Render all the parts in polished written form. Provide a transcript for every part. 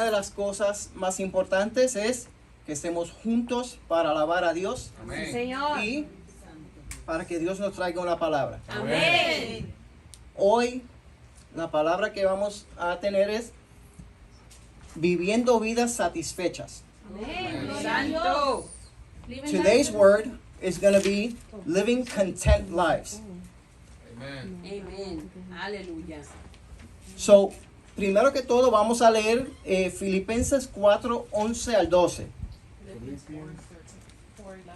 Una de las cosas más importantes es que estemos juntos para alabar a Dios. Amén. Sí, Señor. Y para que Dios nos traiga una palabra. Amén. Hoy la palabra que vamos a tener es viviendo vidas satisfechas. Amén. Santo. Today's word is going to be living content lives. Amén. Amén. Aleluya. So, primero que todo vamos a leer Filipenses 4, 11 al 12.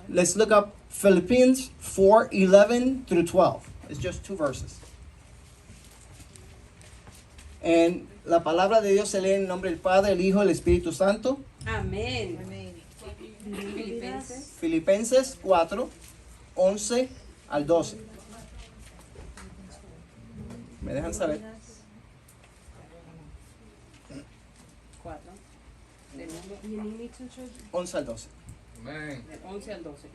Let's look up Philippians 4, 11 through 12. It's just 2 verses. And la palabra de Dios se lee en el nombre del Padre, el Hijo y el Espíritu Santo. Amén. Filipenses. Filipenses 4, 11 al 12. ¿Me dejan saber? 4. Del 11 al 12. Amén. 11 al 12.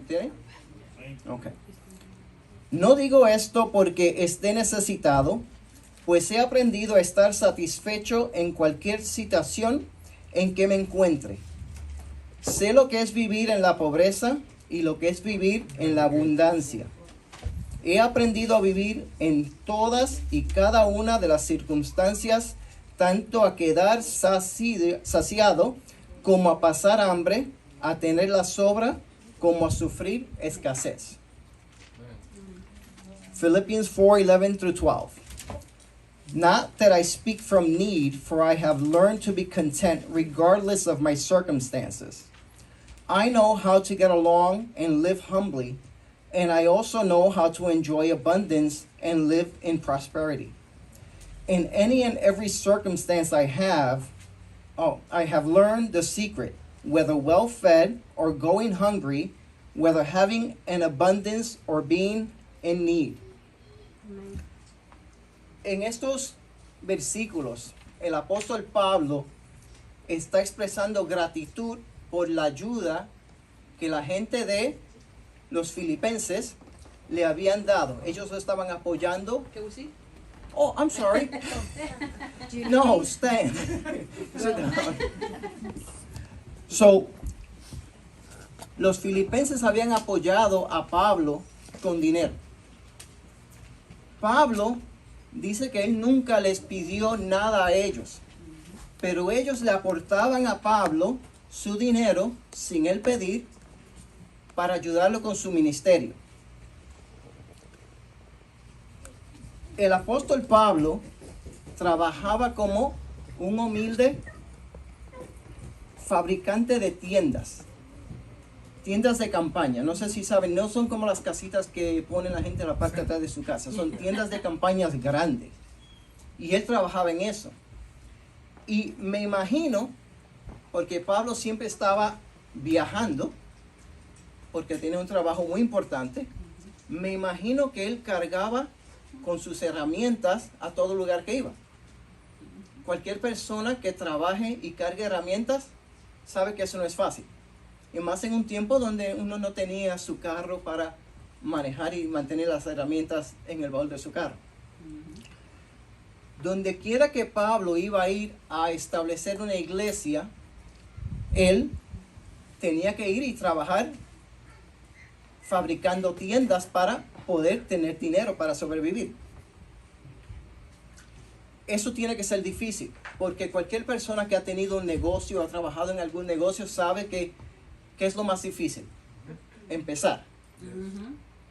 ¿Tienen? Ok. No digo esto porque esté necesitado, pues he aprendido a estar satisfecho en cualquier situación en que me encuentre. Sé lo que es vivir en la pobreza y lo que es vivir en la abundancia. He aprendido a vivir en todas y cada una de las circunstancias, tanto a quedar saciado como a pasar hambre, a tener la sobra como a sufrir escasez. Philippians 4, 11 through 12. Not that I speak from need, for I have learned to be content regardless of my circumstances. I know how to get along and live humbly, and I also know how to enjoy abundance and live in prosperity. In any and every circumstance I have learned the secret, whether well fed or going hungry, whether having an abundance or being in need. En estos versículos, el apóstol Pablo está expresando gratitud por la ayuda que la gente de los filipenses le habían dado. Ellos lo estaban apoyando. ¿Qué usted? Oh, I'm sorry. No, stand. Sit down. So, los filipenses habían apoyado a Pablo con dinero. Pablo dice que él nunca les pidió nada a ellos, pero ellos le aportaban a Pablo su dinero sin él pedir para ayudarlo con su ministerio. El apóstol Pablo trabajaba como un humilde fabricante de tiendas de campaña. No sé si saben, no son como las casitas que ponen la gente en la parte de atrás de su casa, son tiendas de campañas grandes. Y él trabajaba en eso. Y me imagino, porque Pablo siempre estaba viajando, porque tiene un trabajo muy importante, me imagino que él cargaba con sus herramientas a todo lugar que iba. Cualquier persona que trabaje y cargue herramientas sabe que eso no es fácil. Y más en un tiempo donde uno no tenía su carro para manejar y mantener las herramientas en el baúl de su carro. Donde quiera que Pablo iba a ir a establecer una iglesia, él tenía que ir y trabajar fabricando tiendas para poder tener dinero para sobrevivir. Eso tiene que ser difícil, porque cualquier persona que ha tenido un negocio, ha trabajado en algún negocio, sabe que ¿qué es lo más difícil? Empezar.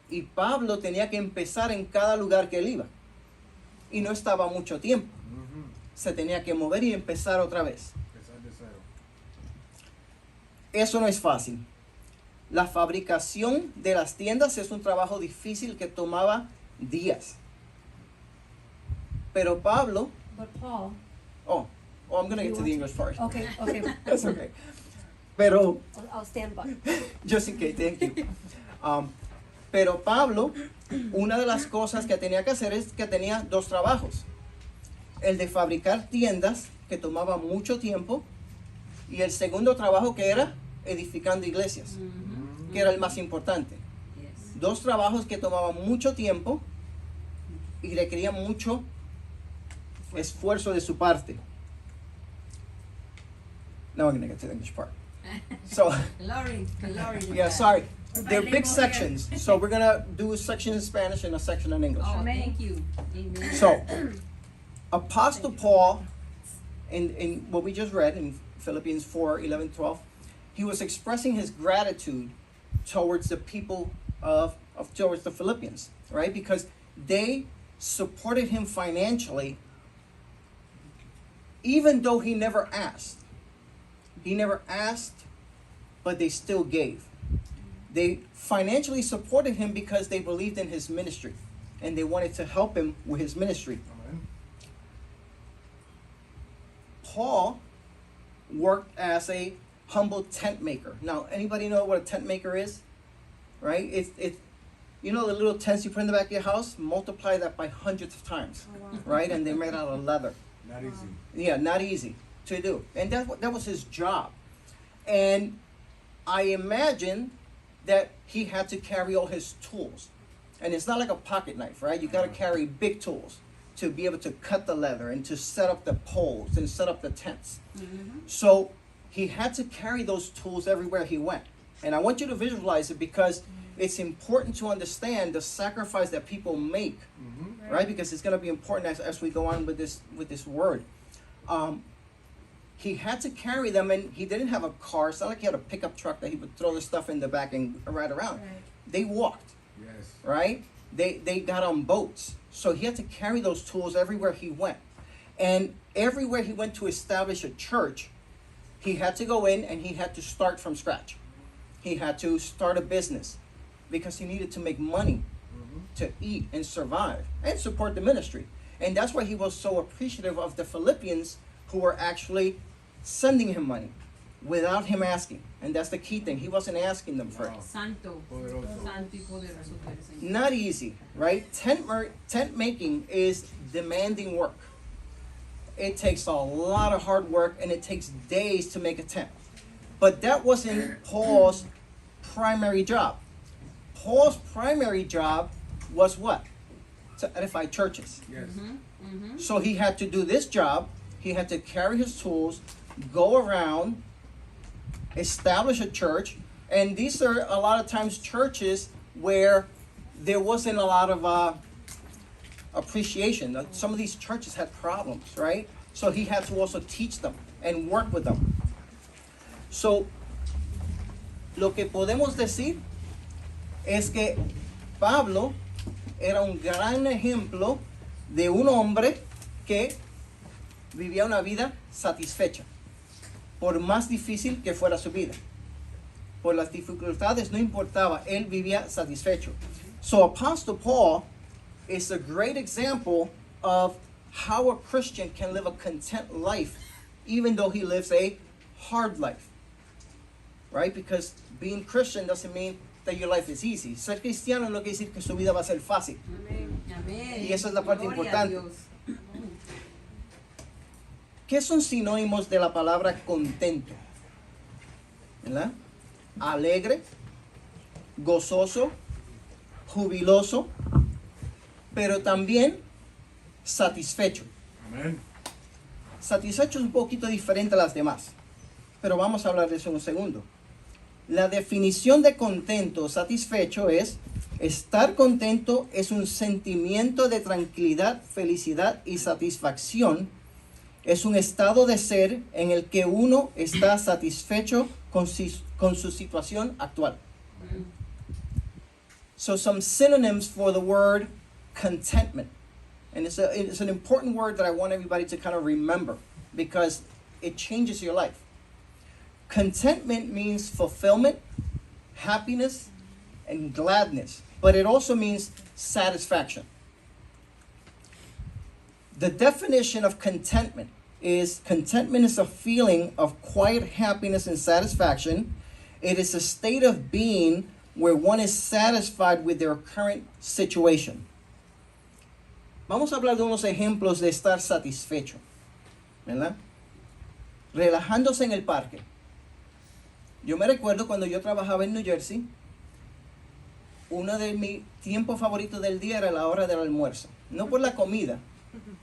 Y Pablo tenía que empezar en cada lugar que él iba. Y no estaba mucho tiempo. Se tenía que mover y empezar otra vez. Empezar de cero. Eso no es fácil. La fabricación de las tiendas es un trabajo difícil que tomaba días. Pero Pablo... But Paul. Oh, I'm going to get to the English first. Okay. That's okay. Pero... I'll stand by. Just in case, thank you. Pero Pablo, una de las cosas que tenía que hacer es que tenía 2 trabajos. El de fabricar tiendas, que tomaba mucho tiempo, y el segundo trabajo que era edificando iglesias, que era el más importante. 2 trabajos que tomaban mucho tiempo y requerían mucho esfuerzo de su parte. Now we're going to get to the English part. So, Glory, glory. to yeah, God. sorry. They're big Bilingual sections. So we're going to do a section in Spanish and a section in English. Oh, thank you. Amen. So, Apostle Paul, in what we just read in Philippians 4, 11, 12, he was expressing his gratitude towards the people towards the Philippians, right? Because they supported him financially, even though he never asked. He never asked, but they still gave. They financially supported him because they believed in his ministry, and they wanted to help him with his ministry. Amen. Paul worked as a humble tent maker. Now, anybody know what a tent maker is? Right? It's you know the little tents you put in the back of your house? Multiply that by hundreds of times, right? And they're made out of leather. Not easy. Yeah, not easy to do. And that was his job. And I imagine that he had to carry all his tools. And it's not like a pocket knife, right? You got to carry big tools to be able to cut the leather and to set up the poles and set up the tents. So he had to carry those tools everywhere he went. And I want you to visualize it because it's important to understand the sacrifice that people make, right? Because it's going to be important as we go on with this word. He had to carry them, and he didn't have a car. It's not like he had a pickup truck that he would throw the stuff in the back and ride around. Right. They walked, Yes. right? They got on boats. So he had to carry those tools everywhere he went. And everywhere he went to establish a church, he had to go in and he had to start from scratch. He had to start a business because he needed to make money to eat and survive and support the ministry. And that's why he was so appreciative of the Philippians who were actually sending him money without him asking. And that's the key thing. He wasn't asking them for it. Wow. Santo. Poderoso. Santo y poderoso tú eres, Señor. Not easy, right? Tent making is demanding work. It takes a lot of hard work, and it takes days to make a tent. But that wasn't Paul's primary job. Paul's primary job was what? To edify churches. Yes. So he had to do this job. He had to carry his tools, go around, establish a church. And these are a lot of times churches where there wasn't a lot of appreciation. Some of these churches had problems, right? So he had to also teach them and work with them. So, lo que podemos decir es que Pablo era un gran ejemplo de un hombre que vivía una vida satisfecha, por más difícil que fuera su vida. Por las dificultades no importaba, él vivía satisfecho. So Apostle Paul is a great example of how a Christian can live a content life even though he lives a hard life. Right? Because being Christian doesn't mean that your life is easy. Ser cristiano no quiere decir que su vida va a ser fácil. Amén. Amén. Y esa es la parte Gloria a importante. Dios. ¿Qué son sinónimos de la palabra contento? ¿Verdad? Alegre, gozoso, jubiloso, pero también satisfecho. Amén. Satisfecho es un poquito diferente a las demás, pero vamos a hablar de eso en un segundo. La definición de contento, satisfecho es: estar contento es un sentimiento de tranquilidad, felicidad y satisfacción. Es un estado de ser en el que uno está satisfecho con su situación actual. So some synonyms for the word contentment. And it's an important word that I want everybody to kind of remember because it changes your life. Contentment means fulfillment, happiness, and gladness. But it also means satisfaction. The definition of contentment is a feeling of quiet happiness and satisfaction. It is a state of being where one is satisfied with their current situation. Vamos a hablar de unos ejemplos de estar satisfecho, ¿verdad? Relajándose en el parque. Yo me recuerdo cuando yo trabajaba en New Jersey, uno de mis tiempos favoritos del día era la hora del almuerzo. No por la comida,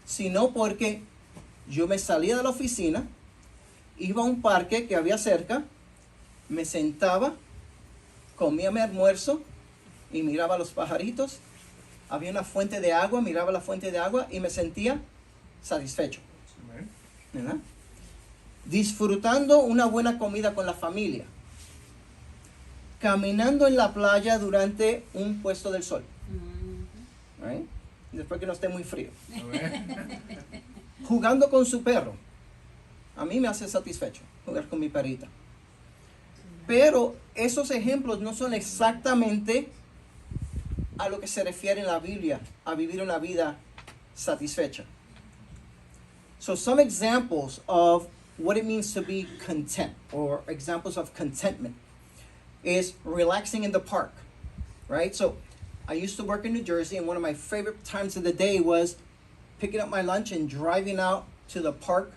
sino porque yo me salía de la oficina, iba a un parque que había cerca, me sentaba, comía mi almuerzo y miraba los pajaritos. Había una fuente de agua, miraba la fuente de agua y me sentía satisfecho. Amén. ¿Verdad? Disfrutando una buena comida con la familia. Caminando en la playa durante un puesto del sol. Right? Después que no esté muy frío. Amén. Jugando con su perro. A mí me hace satisfecho jugar con mi perrita. Pero esos ejemplos no son exactamente a lo que se refiere en la Biblia, a vivir una vida satisfecha. So some examples of what it means to be content, or examples of contentment, is relaxing in the park, right? So I used to work in New Jersey, and one of my favorite times of the day was picking up my lunch and driving out to the park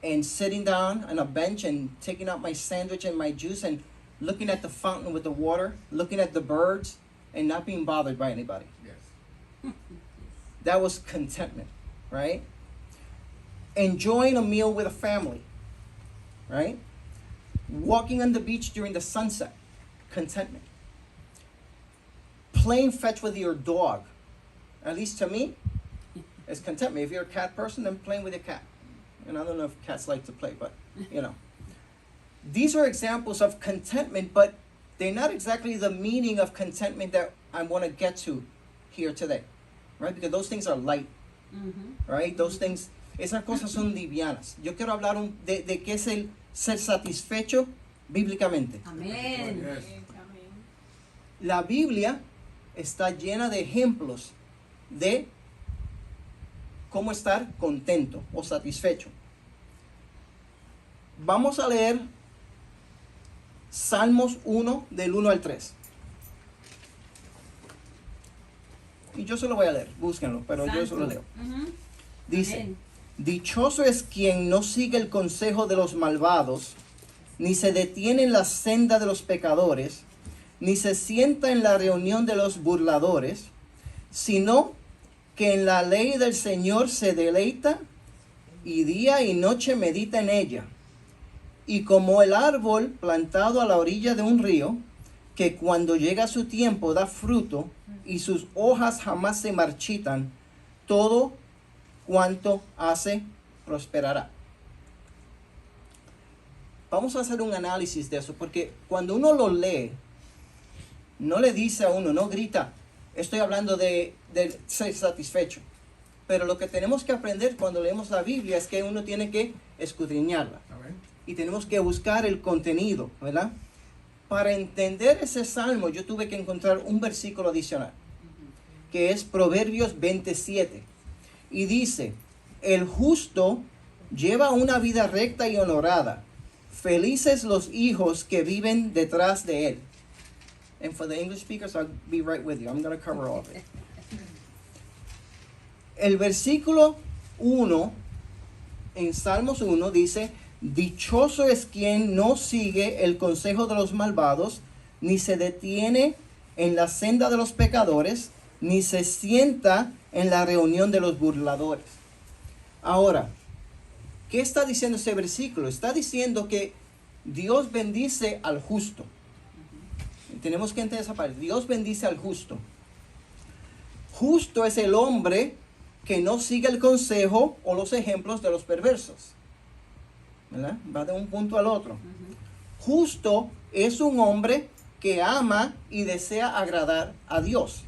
and sitting down on a bench and taking out my sandwich and my juice and looking at the fountain with the water, looking at the birds, and not being bothered by anybody. Yes. That was contentment, right? Enjoying a meal with a family, right? Walking on the beach during the sunset, contentment. Playing fetch with your dog, at least to me, is contentment. If you're a cat person, then playing with your cat. And I don't know if cats like to play, but, you know. These are examples of contentment, but they're not exactly the meaning of contentment that I want to get to here today, right? Because those things are light, right? Those things, esas cosas son livianas. Yo quiero hablar de qué es el ser satisfecho bíblicamente. Amén. Yes. La Biblia está llena de ejemplos de cómo estar contento o satisfecho. Vamos a leer Salmos 1 del 1 al 3. Y yo se lo voy a leer, búsquenlo, pero yo se lo leo. Dice, Amén. dichoso es quien no sigue el consejo de los malvados, ni se detiene en la senda de los pecadores, ni se sienta en la reunión de los burladores, sino que en la ley del Señor se deleita y día y noche medita en ella. Y como el árbol plantado a la orilla de un río, que cuando llega su tiempo da fruto y sus hojas jamás se marchitan, todo cuanto hace prosperará. Vamos a hacer un análisis de eso, porque cuando uno lo lee, no le dice a uno, no grita, estoy hablando de ser satisfecho. Pero lo que tenemos que aprender cuando leemos la Biblia es que uno tiene que escudriñarla. Amén. Y tenemos que buscar el contenido, ¿verdad? Para entender ese salmo, yo tuve que encontrar un versículo adicional, que es Proverbios 27. Y dice, el justo lleva una vida recta y honorada. Felices los hijos que viven detrás de él. And for the English speakers, I'll be right with you. I'm going to cover all of it. El versículo 1 en Salmos 1 dice, dichoso es quien no sigue el consejo de los malvados, ni se detiene en la senda de los pecadores, ni se sienta en la reunión de los burladores. Ahora, ¿qué está diciendo ese versículo? Está diciendo que Dios bendice al justo. Tenemos que entender esa parte. Dios bendice al justo. Justo es el hombre que no sigue el consejo o los ejemplos de los perversos. ¿Verdad? Va de un punto al otro. Justo es un hombre que ama y desea agradar a Dios,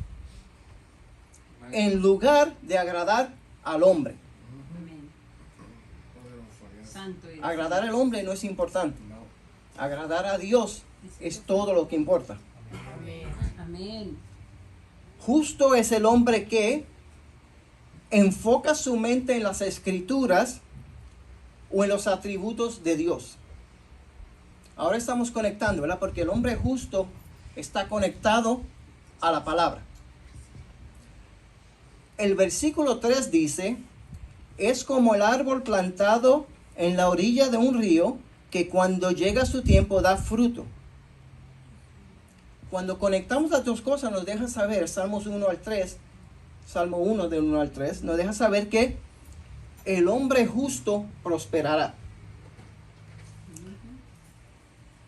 en lugar de agradar al hombre. Amén. Poderoso, yes. Santo es. Agradar al hombre no es importante. No. Agradar a Dios es todo lo que importa. Amén. Justo es el hombre que enfoca su mente en las escrituras o en los atributos de Dios. Ahora estamos conectando, ¿verdad? Porque el hombre justo está conectado a la palabra. El versículo 3 dice, es como el árbol plantado en la orilla de un río, que cuando llega su tiempo da fruto. Cuando conectamos las dos cosas nos deja saber, Salmos 1 al 3, Salmo 1 del 1 al 3, nos deja saber que el hombre justo prosperará.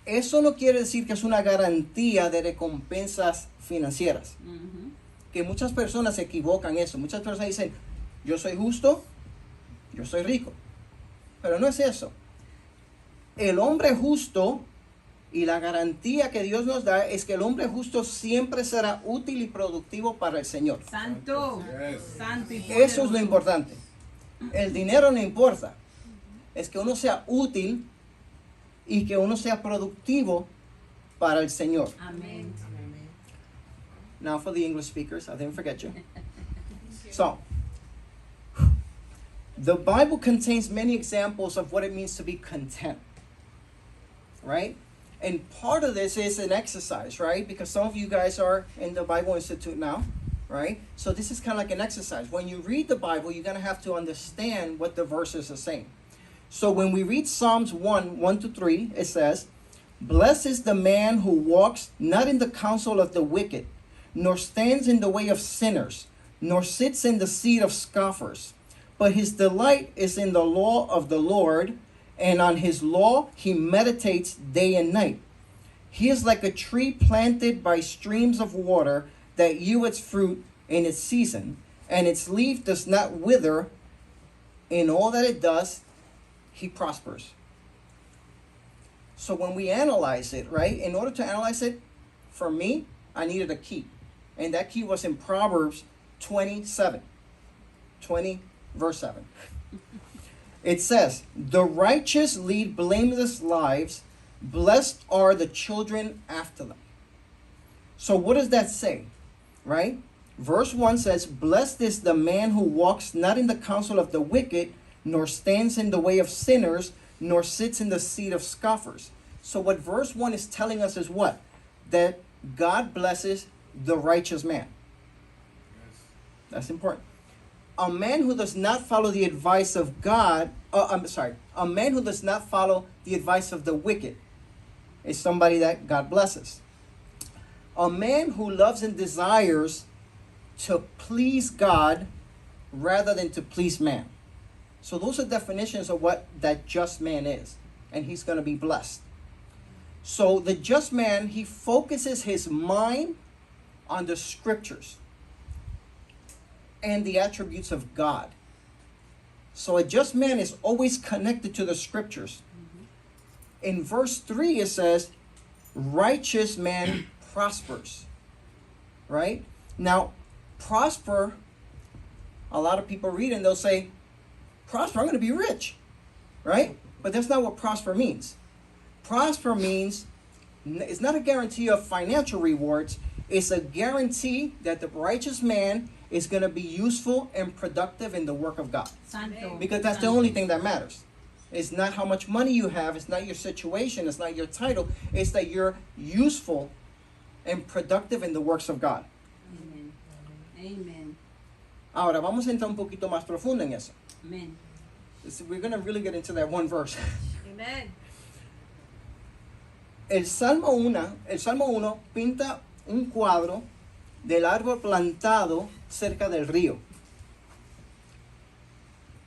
Eso no quiere decir que es una garantía de recompensas financieras. Ujú. Que muchas personas se equivocan eso. Muchas personas dicen, yo soy justo, yo soy rico. Pero no es eso. El hombre justo y la garantía que Dios nos da es que el hombre justo siempre será útil y productivo para el Señor. Santo. Yes. Santo y Eso es lo poderoso. importante. El dinero no importa. Es que uno sea útil y que uno sea productivo para el Señor. Amén. Now for the English speakers, I didn't forget you. So, the Bible contains many examples of what it means to be content, right? And part of this is an exercise, right? Because some of you guys are in the Bible Institute now, right? So this is kind of like an exercise. When you read the Bible, you're going to have to understand what the verses are saying. So when we read Psalms 1:1-3, it says, "Blessed is the man who walks not in the counsel of the wicked, nor stands in the way of sinners, nor sits in the seat of scoffers. But his delight is in the law of the Lord, and on his law he meditates day and night. He is like a tree planted by streams of water that yields fruit in its season, and its leaf does not wither. In all that it does, he prospers." So when we analyze it, right, in order to analyze it, for me, I needed a key. And that key was in Proverbs 20, verse 7. It says, "The righteous lead blameless lives. Blessed are the children after them." So what does that say, right? Verse 1 says, "Blessed is the man who walks not in the counsel of the wicked, nor stands in the way of sinners, nor sits in the seat of scoffers." So what verse 1 is telling us is what? That God blesses the righteous man. That's important. A man who does not follow the advice of God, a man who does not follow the advice of the wicked is somebody that God blesses. A man who loves and desires to please God rather than to please man. So those are definitions of what that just man is. And he's going to be blessed. So the just man, he focuses his mind on the scriptures and the attributes of God. So a just man is always connected to the scriptures. In verse 3 it says, "Righteous man prospers." Right? Now, prosper, a lot of people read and they'll say, "Prosper, I'm going to be rich." Right? But that's not what prosper means. Prosper means, it's not a guarantee of financial rewards. It's a guarantee that the righteous man is going to be useful and productive in the work of God. Santo. Because that's the Santo. only thing that matters. It's not how much money you have. It's not your situation. It's not your title. It's that you're useful and productive in the works of God. Amen. Amen. Ahora, vamos a entrar un poquito más profundo en eso. Amen. We're going to really get into that one verse. Amen. El Salmo 1 pinta un cuadro del árbol plantado cerca del río.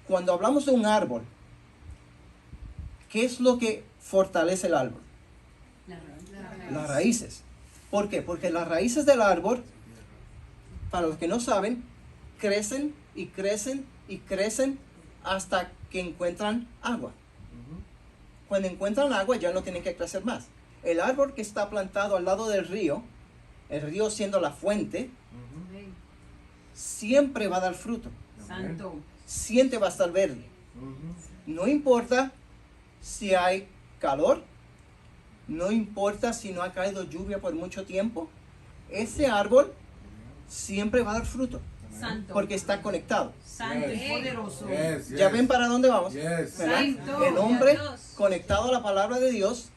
Cuando hablamos de un árbol, ¿qué es lo que fortalece el árbol? Las raíces. ¿Por qué? Porque las raíces del árbol, para los que no saben, crecen y crecen y crecen hasta que encuentran agua. Cuando encuentran agua ya no tienen que crecer más. El árbol que está plantado al lado del río, el río siendo la fuente, siempre va a dar fruto. Santo. Siempre va a estar verde. No importa si hay calor, no importa si no ha caído lluvia por mucho tiempo, ese árbol siempre va a dar fruto, Santo. porque está conectado. Santo y poderoso. Yes, ¿Ya ven para dónde vamos? Yes. ¿Verdad? Santo. El hombre Dios. conectado a la palabra de Dios,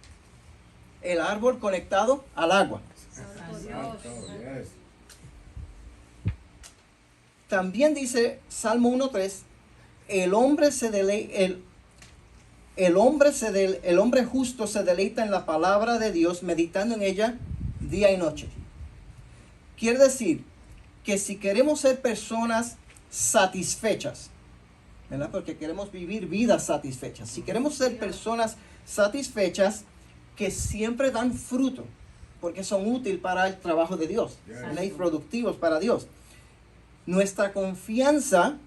el árbol conectado al agua. Santo Dios. Yes. También dice Salmo 1:3, el hombre justo se deleita en la palabra de Dios, meditando en ella día y noche. Quiere decir que si queremos ser personas satisfechas, ¿verdad? Porque queremos vivir vidas satisfechas. Si queremos ser personas satisfechas, que siempre dan fruto, porque son útiles para el trabajo de Dios, ¿verdad? Y productivos para Dios. Nuestra confianza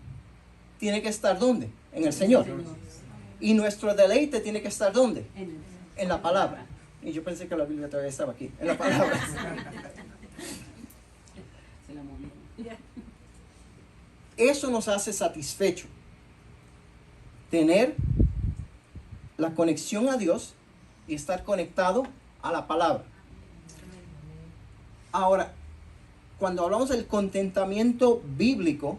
tiene que estar ¿dónde? En el Señor. Y nuestro deleite tiene que estar ¿dónde? En la palabra. Y yo pensé que la Biblia todavía estaba aquí, en la palabra. Se la moví. Eso nos hace satisfechos. Tener la conexión a Dios y estar conectado a la palabra. Ahora, cuando hablamos del contentamiento bíblico,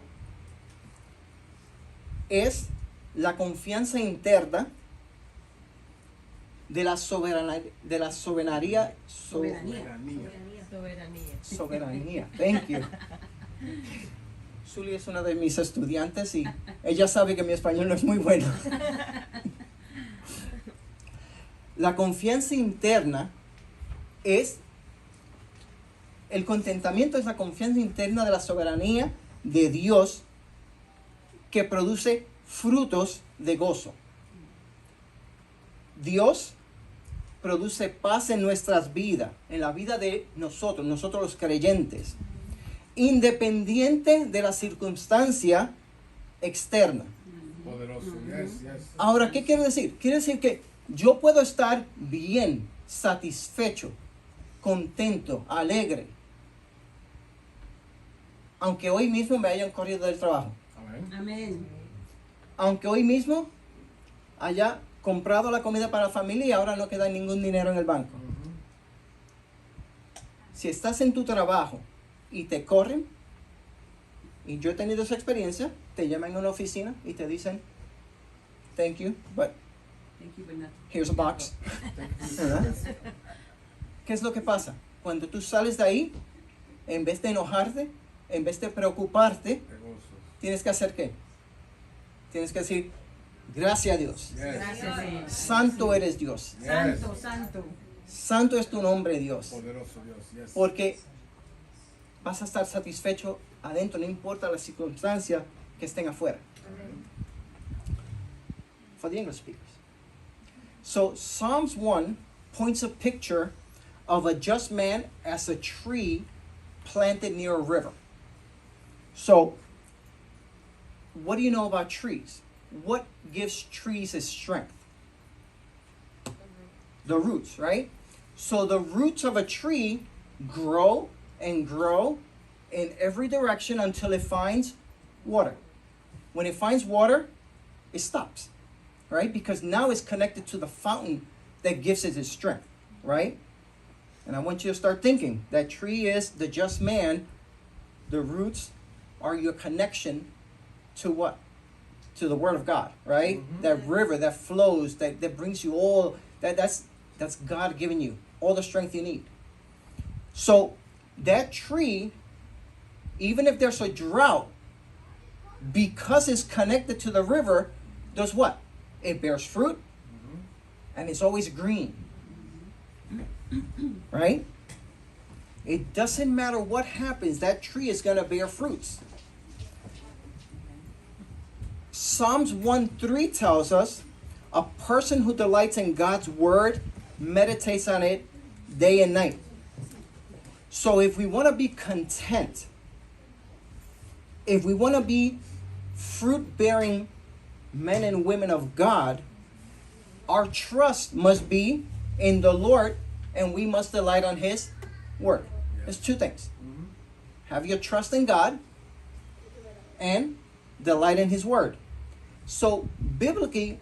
es la confianza interna de la soberanía, Soberanía. soberanía. Thank you. Zully es una de mis estudiantes y ella sabe que mi español no es muy bueno. La confianza interna es, el contentamiento es la confianza interna de la soberanía de Dios que produce frutos de gozo. Dios produce paz en nuestras vidas, en la vida de nosotros los creyentes, independiente de la circunstancia externa. Poderoso. Yes, yes. Ahora, ¿qué quiere decir? Quiere decir que yo puedo estar bien, satisfecho, contento, alegre, aunque hoy mismo me hayan corrido del trabajo, Amén. Amén. aunque hoy mismo haya comprado la comida para la familia y ahora no queda ningún dinero en el banco. Ujú. Si estás en tu trabajo y te corren, y yo he tenido esa experiencia, te llaman a una oficina y te dicen, thank you, but Thank you, but not. here's a box. ¿Verdad? ¿Qué es lo que pasa? Cuando tú sales de ahí, en vez de enojarte, en vez de preocuparte, De gozo. tienes que hacer ¿qué? Tienes que decir, gracias a Dios. Yes. Gracias, Señor. Santo eres Dios. Yes. Santo, santo. Santo es tu nombre, Dios. Poderoso Dios. Yes. Porque vas a estar satisfecho adentro, no importa la circunstancia que estén afuera. For the English speakers. So Psalms 1 points a picture of a just man as a tree planted near a river. So, what do you know about trees? What gives trees its strength? The roots, right? So the roots of a tree grow and grow in every direction until it finds water. When it finds water, it stops, right? Because now it's connected to the fountain that gives it its strength, right? And I want you to start thinking that tree is the just man. The roots are your connection to what? To the Word of God, right? Mhm. That river that flows, that brings you all, that's God giving you all the strength you need. So that tree, even if there's a drought, because it's connected to the river, does what? It bears fruit, Mhm. and it's always green. Right? It doesn't matter what happens, that tree is going to bear fruits. Psalms 1:3 tells us a person who delights in God's word meditates on it day and night. So if we want to be content, if we want to be fruit-bearing men and women of God, our trust must be in the Lord, and we must delight on His word. There's two things. Mhm. Have your trust in God and delight in His word. So biblically,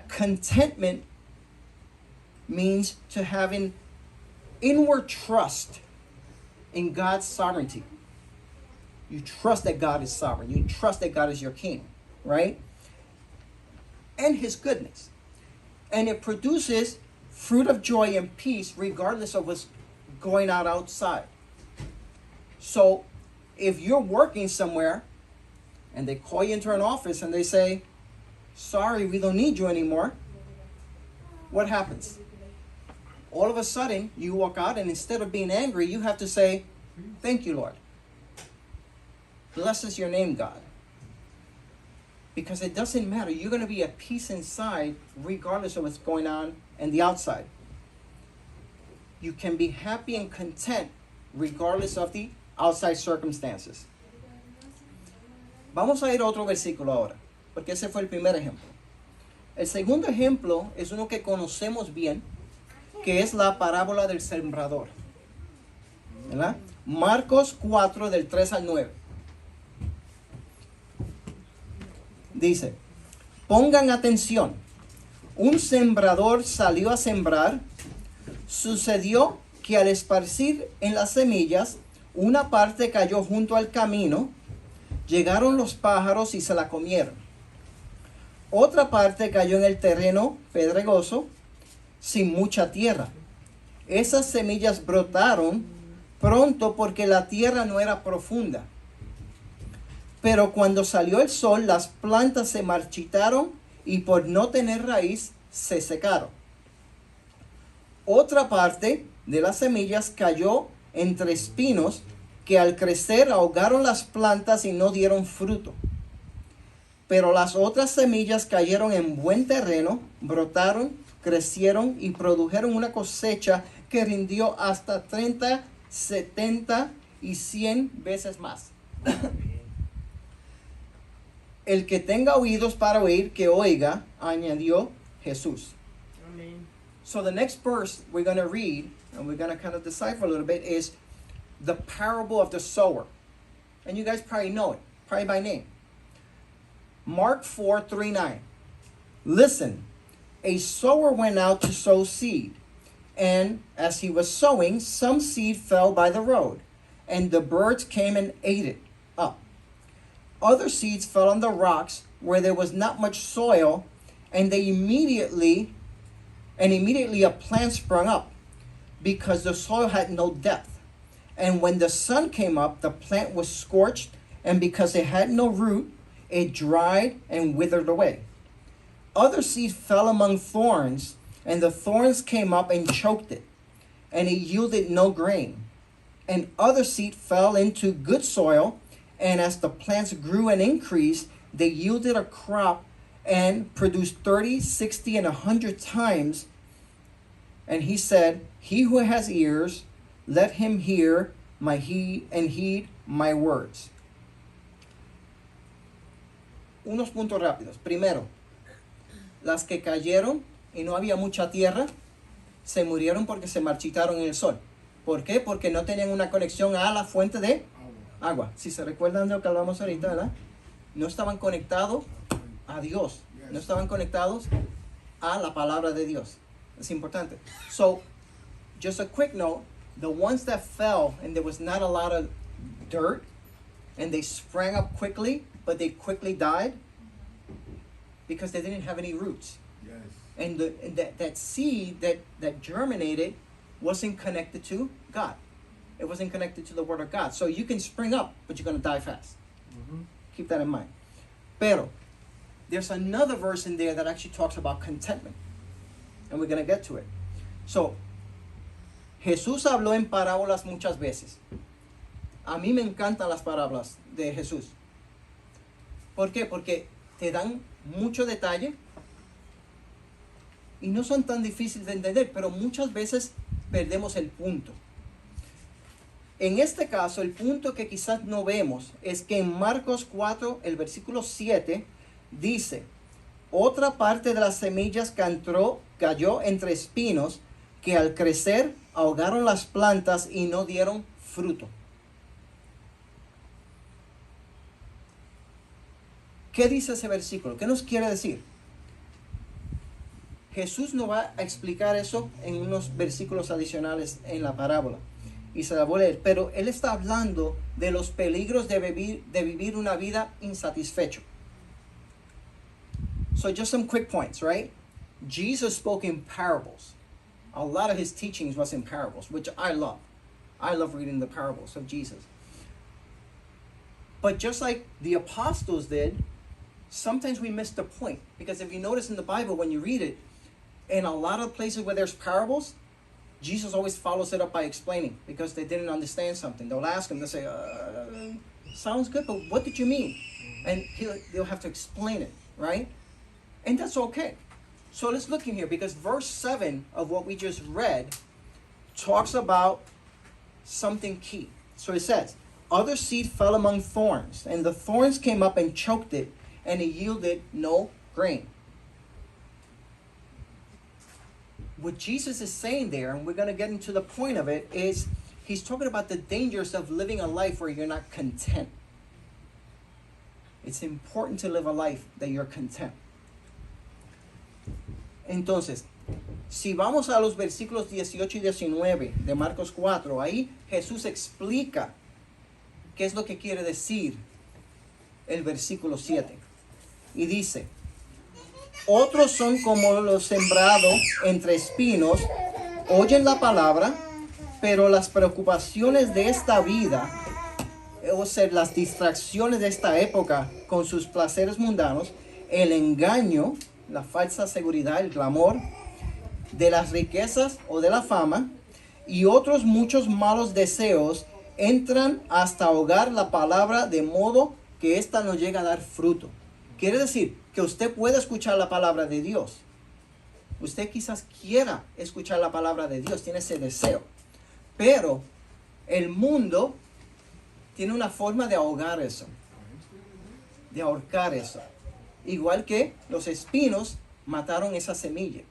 contentment means to have an inward trust in God's sovereignty. You trust that God is sovereign. You trust that God is your king, right? And His goodness. And it produces fruit of joy and peace regardless of what's going on outside. So if you're working somewhere and they call you into an office and they say, sorry, we don't need you anymore, what happens? All of a sudden, you walk out and instead of being angry, you have to say, thank you, Lord. Blessed is your name, God. Because it doesn't matter. You're going to be at peace inside regardless of what's going on in the outside. You can be happy and content regardless of the outside circumstances. Vamos a ir a otro versículo ahora, porque ese fue el primer ejemplo. El segundo ejemplo es uno que conocemos bien, que es la parábola del sembrador. ¿Verdad? Marcos 4, del 3 al 9. Dice, pongan atención. Un sembrador salió a sembrar. Sucedió que al esparcir en las semillas, una parte cayó junto al camino. Llegaron los pájaros y se la comieron. Otra parte cayó en el terreno pedregoso, sin mucha tierra. Esas semillas brotaron pronto porque la tierra no era profunda. Pero cuando salió el sol, las plantas se marchitaron y por no tener raíz, se secaron. Otra parte de las semillas cayó entre espinos que al crecer ahogaron las plantas y no dieron fruto. Pero las otras semillas cayeron en buen terreno, brotaron, crecieron y produjeron una cosecha que rindió hasta 30, 70 y 100 veces más. El que tenga oídos para oír, que oiga, añadió Jesús. Amen. So the next verse we're going to read, and we're going to kind of decipher a little bit, is the parable of the sower. And you guys probably know it, probably by name. Mark 4:3-9. Listen, a sower went out to sow seed. And as he was sowing, some seed fell by the road, and the birds came and ate it up. Other seeds fell on the rocks where there was not much soil, and immediately a plant sprung up, because the soil had no depth. And when the sun came up, the plant was scorched, and because it had no root, it dried and withered away. Other seed fell among thorns, and the thorns came up and choked it, and it yielded no grain. And other seed fell into good soil, and as the plants grew and increased, they yielded a crop and produced 30, 60, and 100 times. And he said, he who has ears, let him hear and heed my words. Unos puntos rápidos. Primero, las que cayeron y no había mucha tierra, se murieron porque se marchitaron en el sol. ¿Por qué? Porque no tenían una conexión a la fuente de agua. Si se recuerdan de lo que hablamos ahorita, ¿verdad? No estaban conectados a Dios. No estaban conectados a la palabra de Dios. Es importante. So, just a quick note, the ones that fell and there was not a lot of dirt and they sprang up quickly, but they quickly died because they didn't have any roots. Yes. And that seed that germinated wasn't connected to God. It wasn't connected to the Word of God. So you can spring up, but you're going to die fast. Keep that in mind. Pero, there's another verse in there that actually talks about contentment. And we're going to get to it. So, Jesús habló en parábolas muchas veces. A mí me encantan las parábolas de Jesús. ¿Por qué? Porque te dan mucho detalle y no son tan difíciles de entender, pero muchas veces perdemos el punto. En este caso, el punto que quizás no vemos es que en Marcos 4, el versículo 7, dice, otra parte de las semillas cayó entre espinos que al crecer ahogaron las plantas y no dieron fruto. ¿Qué dice ese versículo? ¿Qué nos quiere decir? Jesús no va a explicar eso en unos versículos adicionales en la parábola. Y se la voy a leer. Pero él está hablando de los peligros de vivir una vida insatisfecho. So just some quick points, right? Jesus spoke in parables. A lot of his teachings was in parables, which I love. I love reading the parables of Jesus. But just like the apostles did, sometimes we miss the point. Because if you notice in the Bible, when you read it, in a lot of places where there's parables, Jesus always follows it up by explaining because they didn't understand something. They'll ask him, they'll say, sounds good, but what did you mean? And they'll have to explain it, right? And that's okay. So let's look in here, because verse 7 of what we just read talks about something key. So it says, other seed fell among thorns, and the thorns came up and choked it, and it yielded no grain. What Jesus is saying there, and we're going to get into the point of it, is he's talking about the dangers of living a life where you're not content. It's important to live a life that you're content. Entonces, si vamos a los versículos 18 y 19 de Marcos 4, ahí Jesús explica qué es lo que quiere decir el versículo 7. Y dice, otros son como los sembrados entre espinos, oyen la palabra, pero las preocupaciones de esta vida, o sea, las distracciones de esta época con sus placeres mundanos, el engaño, la falsa seguridad, el clamor de las riquezas o de la fama y otros muchos malos deseos entran hasta ahogar la palabra de modo que ésta no llega a dar fruto. Quiere decir que usted puede escuchar la palabra de Dios. Usted quizás quiera escuchar la palabra de Dios, tiene ese deseo. Pero el mundo tiene una forma de ahogar eso, de ahorcar eso. Igual que los espinos mataron esa semilla.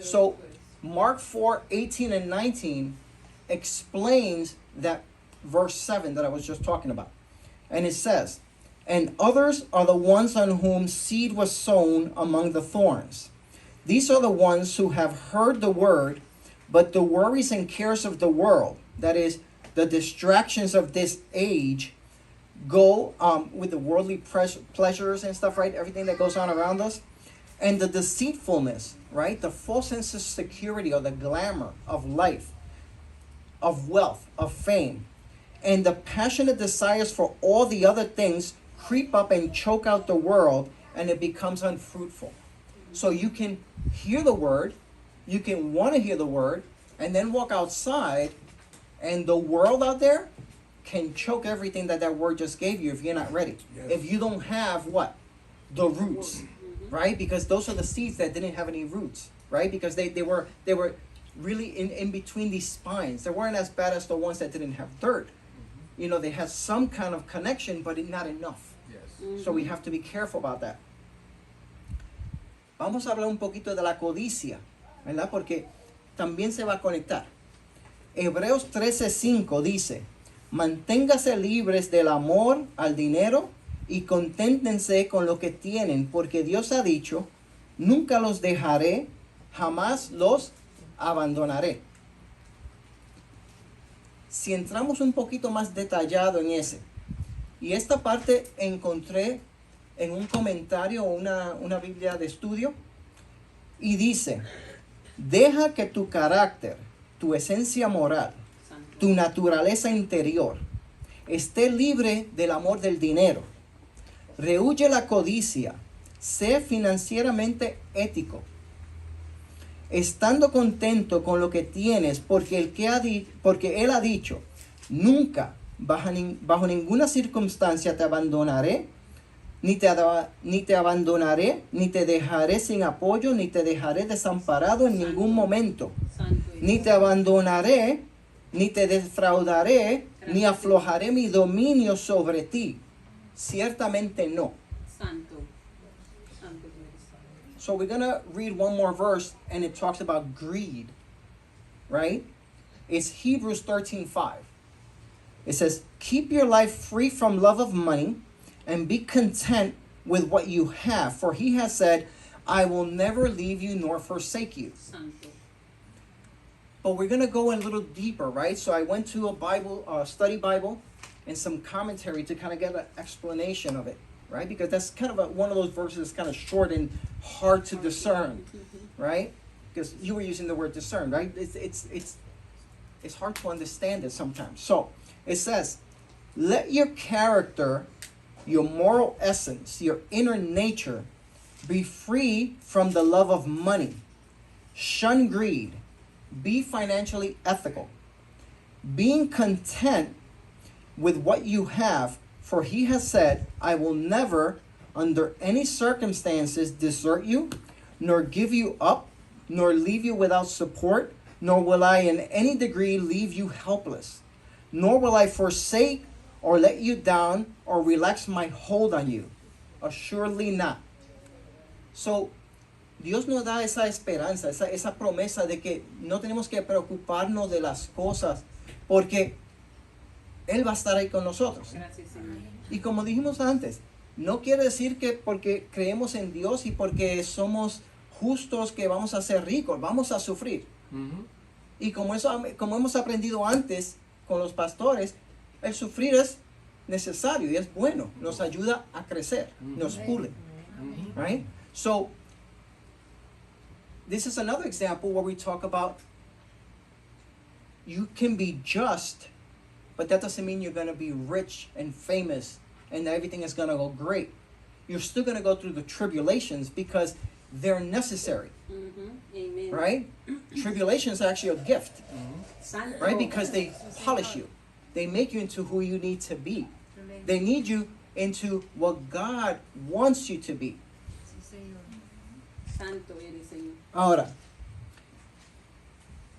So, Mark 4:18 and 19 explains that verse 7 that I was just talking about. And it says, and others are the ones on whom seed was sown among the thorns. These are the ones who have heard the word, but the worries and cares of the world, that is, the distractions of this age, go with the worldly pleasures and stuff, right? Everything that goes on around us. And the deceitfulness, right? The false sense of security or the glamour of life, of wealth, of fame. And the passionate desires for all the other things creep up and choke out the world, and it becomes unfruitful. So you can hear the word, you can want to hear the word, and then walk outside, and the world out there can choke everything that word just gave you if you're not ready. Yes. If you don't have what? The roots, right? Because those are the seeds that didn't have any roots, right? Because they were really in between these spines. They weren't as bad as the ones that didn't have dirt. You know, they had some kind of connection, but not enough. Yes. So we have to be careful about that. Vamos a hablar un poquito de la codicia, ¿verdad? Porque también se va a conectar. Hebreos 13:5 dice, manténgase libres del amor al dinero y conténtense con lo que tienen, porque Dios ha dicho, nunca los dejaré, jamás los abandonaré. Si entramos un poquito más detallado en ese, y esta parte encontré en un comentario o una Biblia de estudio, y dice, deja que tu carácter, tu esencia moral, tu naturaleza interior, esté libre del amor del dinero. Rehuye la codicia, sé financieramente ético, estando contento con lo que tienes, porque Él ha dicho, nunca, bajo ninguna circunstancia te abandonaré, ni te abandonaré, ni te dejaré sin apoyo, ni te dejaré desamparado en ningún momento. Ni te abandonaré, ni te defraudaré, ni aflojaré mi dominio sobre ti. Ciertamente no. So we're going to read one more verse, and it talks about greed, right? It's Hebrews 13:5. It says, keep your life free from love of money, and be content with what you have. For he has said, I will never leave you nor forsake you. But we're going to go a little deeper, right? So I went to a Bible, study Bible, and some commentary to kind of get an explanation of it, right? Because that's kind of one of those verses that's kind of short and hard to discern, right? Because you were using the word discern, right? It's hard to understand it sometimes. So it says, let your character, your moral essence, your inner nature, be free from the love of money. Shun greed. Be financially ethical. being content with what you have, for he has said, I will never, under any circumstances, desert you, nor give you up, nor leave you without support, nor will I in any degree leave you helpless, nor will I forsake or let you down or relax my hold on you. Assuredly not. So, Dios nos da esa esperanza, esa promesa de que no tenemos que preocuparnos de las cosas, porque Él va a estar ahí con nosotros. Gracias, Señor. Y como dijimos antes, no quiere decir que porque creemos en Dios y porque somos justos que vamos a ser ricos, vamos a sufrir. Y como hemos aprendido antes con los pastores, el sufrir es necesario y es bueno, nos ayuda a crecer, nos pule. Right? So, this is another example where we talk about you can be just, but that doesn't mean you're going to be rich and famous and everything is going to go great. You're still going to go through the tribulations because they're necessary, Amen. right? Tribulation is actually a gift, Santo. right? Because they polish you. They make you into who you need to be. They need you into what God wants you to be. Sí, Señor. Santo eres, Señor. Ahora,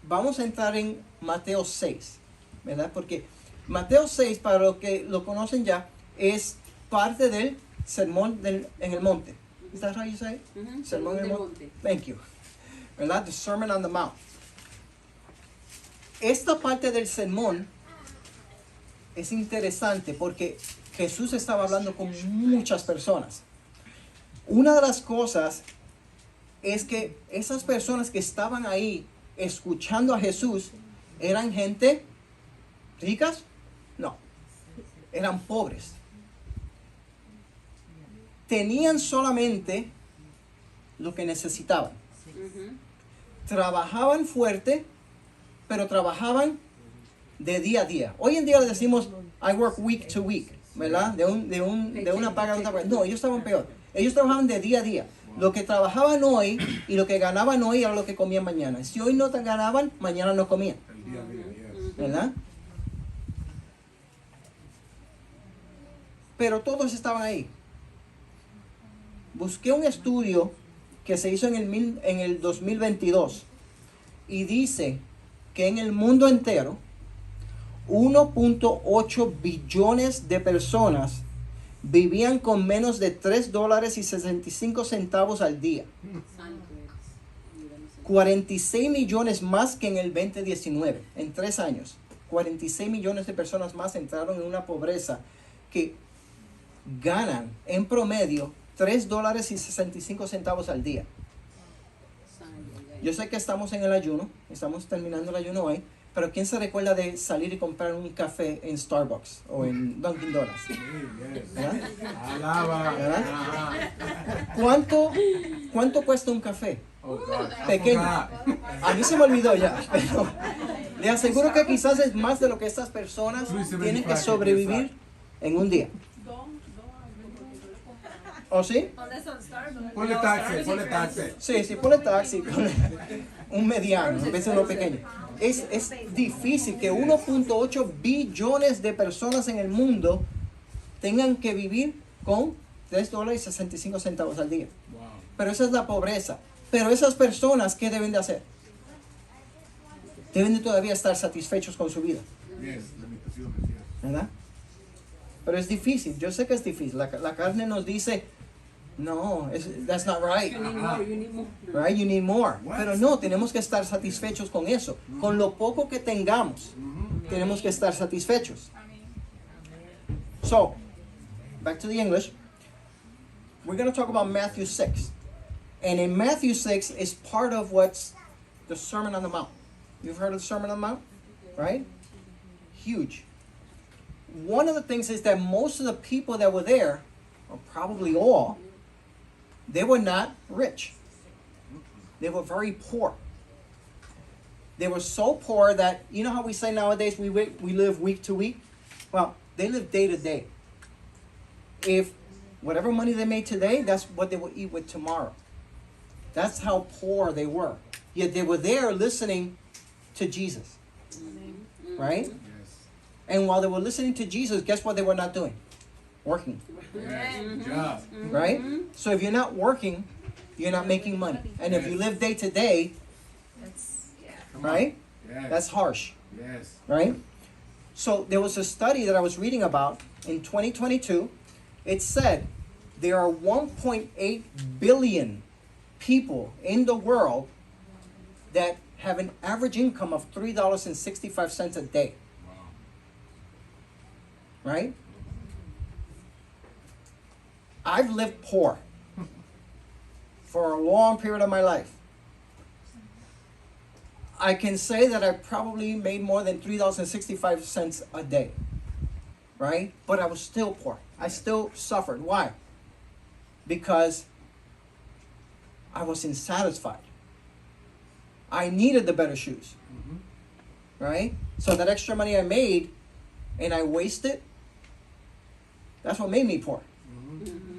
vamos a entrar en Mateo 6, ¿verdad? Porque Mateo 6, para los que lo conocen ya, es parte del sermón en el monte. Is that how you say it? Sermón en el monte. Thank you. ¿Verdad? The Sermon on the Mount. Esta parte del sermón es interesante porque Jesús estaba hablando con muchas personas. Una de las cosas es que esas personas que estaban ahí escuchando a Jesús eran gente ricas, no, eran pobres. Tenían solamente lo que necesitaban. Trabajaban fuerte, pero trabajaban de día a día. Hoy en día le decimos I work week to week, ¿verdad? De una paga a otra paga. No, ellos estaban peor. Ellos trabajaban de día a día. Lo que trabajaban hoy y lo que ganaban hoy era lo que comían mañana. Si hoy no ganaban, mañana no comían. El día a día, yes. ¿Verdad? Pero todos estaban ahí. Busqué un estudio que se hizo en el 2022 y dice que en el mundo entero 1.8 billones de personas vivían con menos de $3.65 al día. Santo eres. Ayúdanos, Señor. 46 millones más que en el 2019, en 3 años. 46 millones de personas más entraron en una pobreza que ganan en promedio $3.65 al día. Yo sé que estamos en el ayuno, estamos terminando el ayuno hoy, pero ¿quién se recuerda de salir y comprar un café en Starbucks o en Dunkin' Donuts? Sí, yes. ¿Verdad? Alaba. ¿Verdad? Ajá. ¿Cuánto cuesta un café? Oh, God. Pequeño. Ah, A mí se me olvidó ya, pero le aseguro que quizás es más de lo que estas personas tienen que sobrevivir en un día. ¿O sí? ¿Dónde son Starbucks? Ponle taxi, ponle taxi. Sí, ponle taxi, ponle un mediano, en vez de uno pequeño. Es difícil que 1.8 billones de personas en el mundo tengan que vivir con $3.65 al día. Wow. Pero esa es la pobreza. Pero esas personas, ¿qué deben de hacer? Deben de todavía estar satisfechos con su vida, Yes, limitaciones, yes. ¿verdad? Pero es difícil, yo sé que es difícil. La carne nos dice, no, that's not right. You need more, you need more. Right? You need more. What? Pero no, tenemos que estar satisfechos con eso. Con lo poco que tengamos, tenemos que estar satisfechos. So, back to the English. We're going to talk about Matthew 6. And in Matthew 6 is part of what's the Sermon on the Mount. You've heard of the Sermon on the Mount? Right? Huge. One of the things is that most of the people that were there, or probably all, they were not rich. They were very poor. They were so poor that, you know how we say nowadays we live week to week? Well, they live day to day. If whatever money they made today, that's what they would eat with tomorrow. That's how poor they were. Yet they were there listening to Jesus. right? Yes. And while they were listening to Jesus, guess what they were not doing? Working, Yes. Good job. right? So if you're not working, you're not making money. And if you live day to day, That's, yeah. Come on. right? Yes. That's harsh, Yes. right? So there was a study that I was reading about in 2022. It said there are 1.8 billion people in the world that have an average income of $3.65 a day, Wow. right? I've lived poor for a long period of my life. I can say that I probably made more than $3.65 a day, right? But I was still poor. I still suffered. Why? Because I wasn't satisfied. I needed the better shoes, right? So that extra money I made and I wasted, that's what made me poor.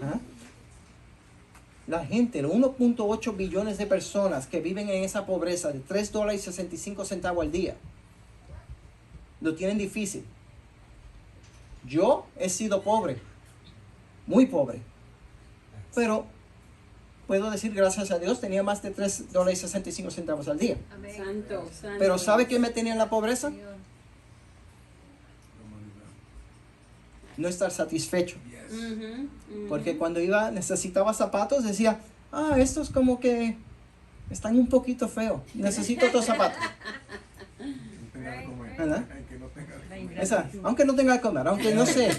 ¿Ah? La gente, los 1.8 billones de personas que viven en esa pobreza de $3.65 al día, lo tienen difícil. Yo he sido pobre, muy pobre, pero puedo decir gracias a Dios tenía más de $3.65 al día. Amén. Santo, santo. Pero ¿sabe qué me tenía en la pobreza? Señor. No estar satisfecho. Yes. Porque cuando necesitaba zapatos, decía, estos como que están un poquito feos. Necesito otros zapatos. No tenga que comer. ¿Verdad? Ay, que no tenga que comer. Aunque no tenga que comer, aunque no sé.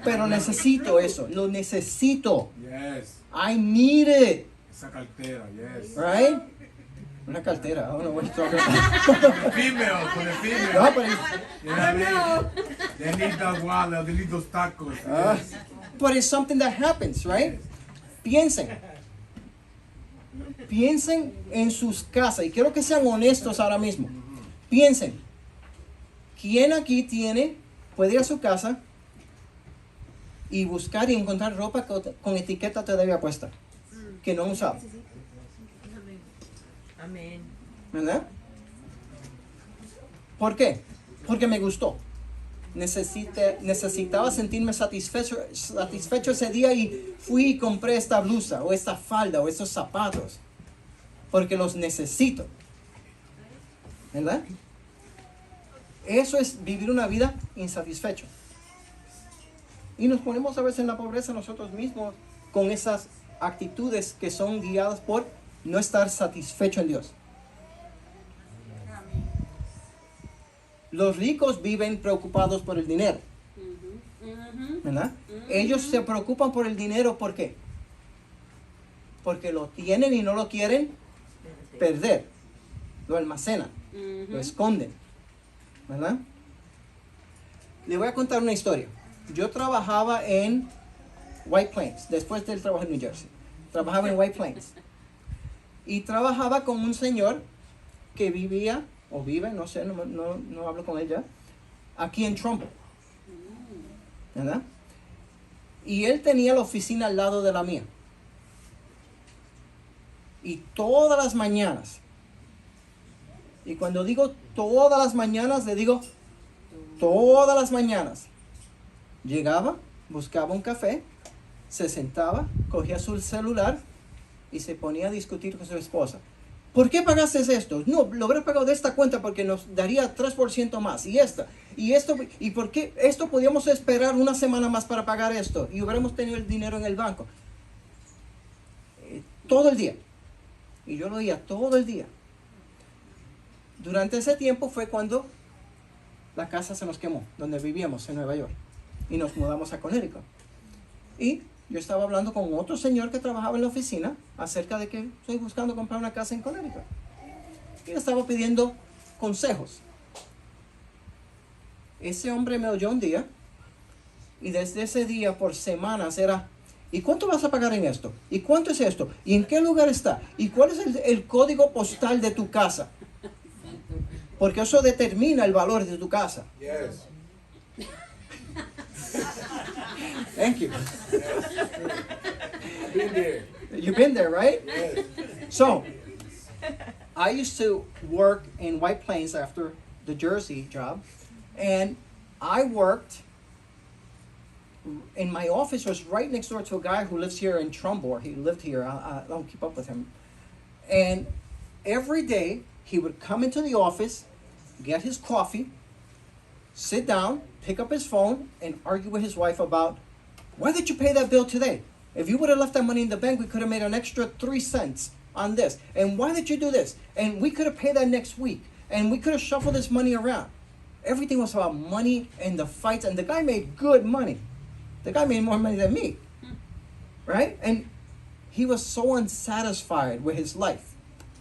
Pero necesito eso. Lo necesito. Yes. I need it. Esa cartera, yes. Right? Una cartera. I don't know what you're talking about. The female, for the female. No, but, You know what I mean? They need that wallet, they need those tacos. Yes. but it's something that happens, right? Piensen. Piensen en sus casas. Y quiero que sean honestos ahora mismo. Piensen. ¿Quién aquí puede ir a su casa y buscar y encontrar ropa con etiqueta todavía puesta? Que no han usado. Amén. ¿Verdad? ¿Por qué? Porque me gustó. Necesitaba sentirme satisfecho ese día y fui y compré esta blusa o esta falda o estos zapatos. Porque los necesito. ¿Verdad? Eso es vivir una vida insatisfecho. Y nos ponemos a veces en la pobreza nosotros mismos con esas actitudes que son guiadas por no estar satisfecho en Dios. Los ricos viven preocupados por el dinero. ¿Verdad? Ellos se preocupan por el dinero, ¿por qué? Porque lo tienen y no lo quieren perder. Lo almacenan, lo esconden. ¿Verdad? Le voy a contar una historia. Yo trabajaba en White Plains, después del trabajo en New Jersey. Trabajaba en White Plains. Y trabajaba con un señor que vivía, o vive, no sé, no hablo con él ya, aquí en Trumbull. ¿Verdad? Y él tenía la oficina al lado de la mía. Y todas las mañanas, y cuando digo todas las mañanas, le digo todas las mañanas, llegaba, buscaba un café, se sentaba, cogía su celular y se ponía a discutir con su esposa. ¿Por qué pagaste esto? No, lo hubiera pagado de esta cuenta porque nos daría 3% más. Y esto, ¿y por qué esto podíamos esperar una semana más para pagar esto? Y hubiéramos tenido el dinero en el banco. Todo el día. Y yo lo oía todo el día. Durante ese tiempo fue cuando la casa se nos quemó, donde vivíamos en Nueva York. Y nos mudamos a Connecticut. Y yo estaba hablando con otro señor que trabajaba en la oficina acerca de que estoy buscando comprar una casa en Connecticut. Y le estaba pidiendo consejos. Ese hombre me oyó un día y desde ese día por semanas era, ¿y cuánto vas a pagar en esto? ¿Y cuánto es esto? ¿Y en qué lugar está? ¿Y cuál es el código postal de tu casa? Porque eso determina el valor de tu casa. Yes. Thank you. Been there. You've been there, right? Yes. So, I used to work in White Plains after the Jersey job. And I worked, and my office was right next door to a guy who lives here in Trumbull. He lived here. I don't keep up with him. And every day he would come into the office, get his coffee, sit down, pick up his phone, and argue with his wife about, why did you pay that bill today? If you would have left that money in the bank, we could have made an extra 3 cents on this. And why did you do this? And we could have paid that next week. And we could have shuffled this money around. Everything was about money and the fights. And the guy made good money. The guy made more money than me. Right? And he was so unsatisfied with his life.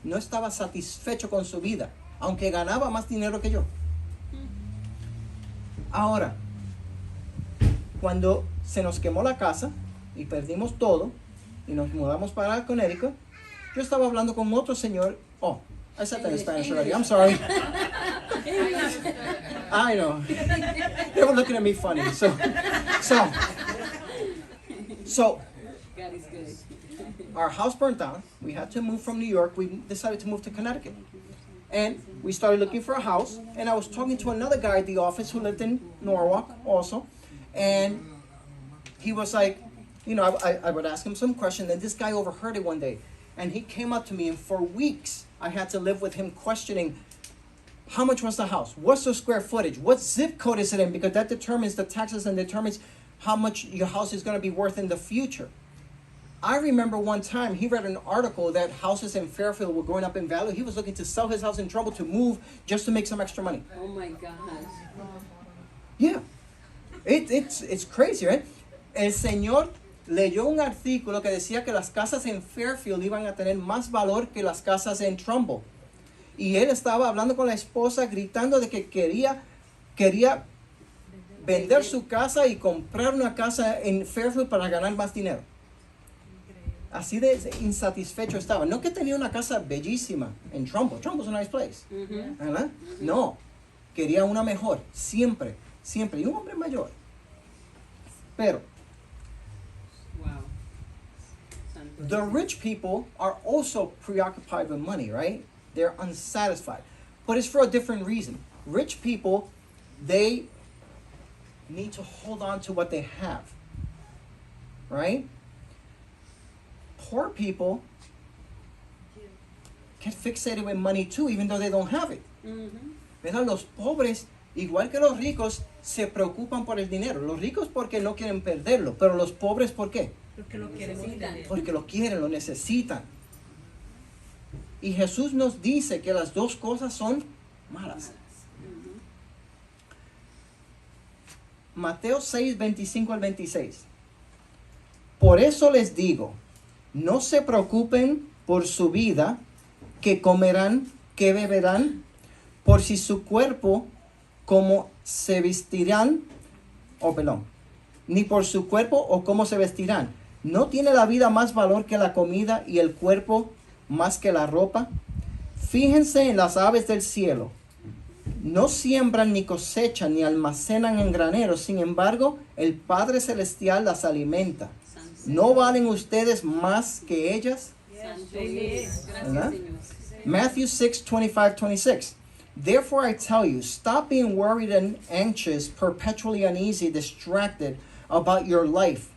No estaba satisfecho con su vida, aunque ganaba más dinero que yo. Ahora, cuando se nos quemó la casa y perdimos todo y nos mudamos para Connecticut, yo estaba hablando con otro señor. Oh, I said that in Spanish already. I'm sorry. I know. They were looking at me funny. So God is good. our house burnt down. We had to move from New York. We decided to move to Connecticut. And we started looking for a house. And I was talking to another guy at the office who lived in Norwalk also. And he was like, you know, I would ask him some questions. And this guy overheard it one day. And he came up to me. And for weeks, I had to live with him questioning, how much was the house? What's the square footage? What zip code is it in? Because that determines the taxes and determines how much your house is going to be worth in the future. I remember one time he read an article that houses in Fairfield were going up in value. He was looking to sell his house in Trumbull to move just to make some extra money. Oh my gosh. Yeah. It's crazy, right? El señor leyó un artículo que decía que las casas en Fairfield iban a tener más valor que las casas en Trumbull. Y él estaba hablando con la esposa, gritando de que quería vender su casa y comprar una casa en Fairfield para ganar más dinero. Así de insatisfecho estaba. No que tenía una casa bellísima en Trumbull. Trumbull's a nice place. ¿Verdad? No. Quería una mejor. Siempre. Siempre. Y un hombre mayor. Pero Wow. Santo. the rich people are also preoccupied with money, right? They're unsatisfied. But it's for a different reason. Rich people, they need to hold on to what they have. Right? Poor people get fixated with money too, even though they don't have it. ¿Verdad? Los pobres, igual que los ricos, se preocupan por el dinero. Los ricos porque no quieren perderlo, pero los pobres ¿por qué? Porque lo quieren tener. Porque lo quieren, lo necesitan. Y Jesús nos dice que las dos cosas son malas. Mateo 6, 25 al 26. Por eso les digo, no se preocupen por su vida, que comerán, que beberán, por si su cuerpo, cómo se vestirán, ni por su cuerpo o cómo se vestirán. ¿No tiene la vida más valor que la comida y el cuerpo más que la ropa? Fíjense en las aves del cielo. No siembran ni cosechan ni almacenan en graneros, sin embargo, el Padre Celestial las alimenta. ¿No valen ustedes más que ellas? Santo es. ¿Verdad? Gracias, Señor. Matthew 6, 25, 26. Therefore I tell you, stop being worried and anxious, perpetually uneasy, distracted about your life,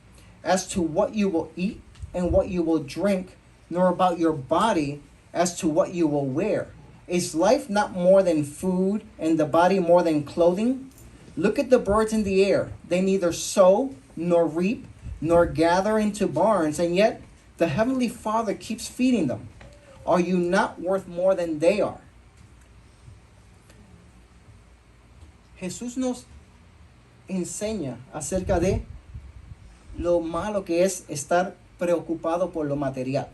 as to what you will eat and what you will drink, nor about your body as to what you will wear. Is life not more than food, and the body more than clothing? Look at the birds in the air. They neither sow, nor reap, nor gather into barns, and yet the Heavenly Father keeps feeding them. Are you not worth more than they are? Jesús nos enseña acerca de lo malo que es estar preocupado por lo material.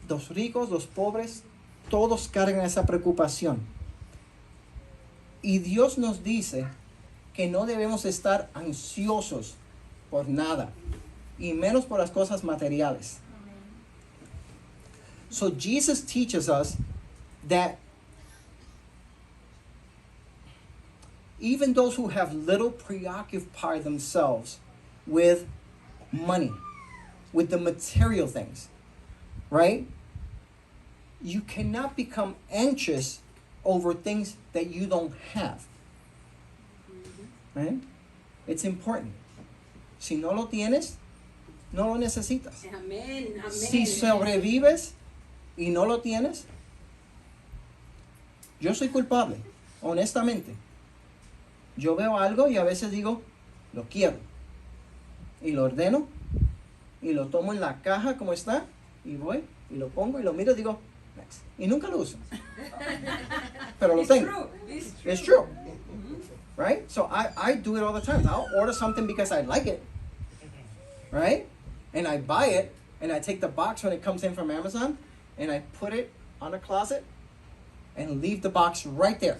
Los ricos, los pobres, todos cargan esa preocupación. Y Dios nos dice que no debemos estar ansiosos por nada, y menos por las cosas materiales. So Jesus teaches us that even those who have little preoccupy themselves with money, with the material things, right? you cannot become anxious over things that you don't have. Right? It's important. Si no lo tienes, no lo necesitas. Amén, amén. Si sobrevives y no lo tienes, yo soy culpable, honestamente. Yo veo algo y a veces digo, lo quiero. Y lo ordeno y lo tomo en la caja como está y voy y lo pongo y lo miro y digo, next. Y nunca lo uso. Pero lo It's tengo. true. It's true. It's true. Right? So I do it all the time. I'll order something because I like it. Right? And I buy it and I take the box when it comes in from Amazon and I put it on a closet and leave the box right there.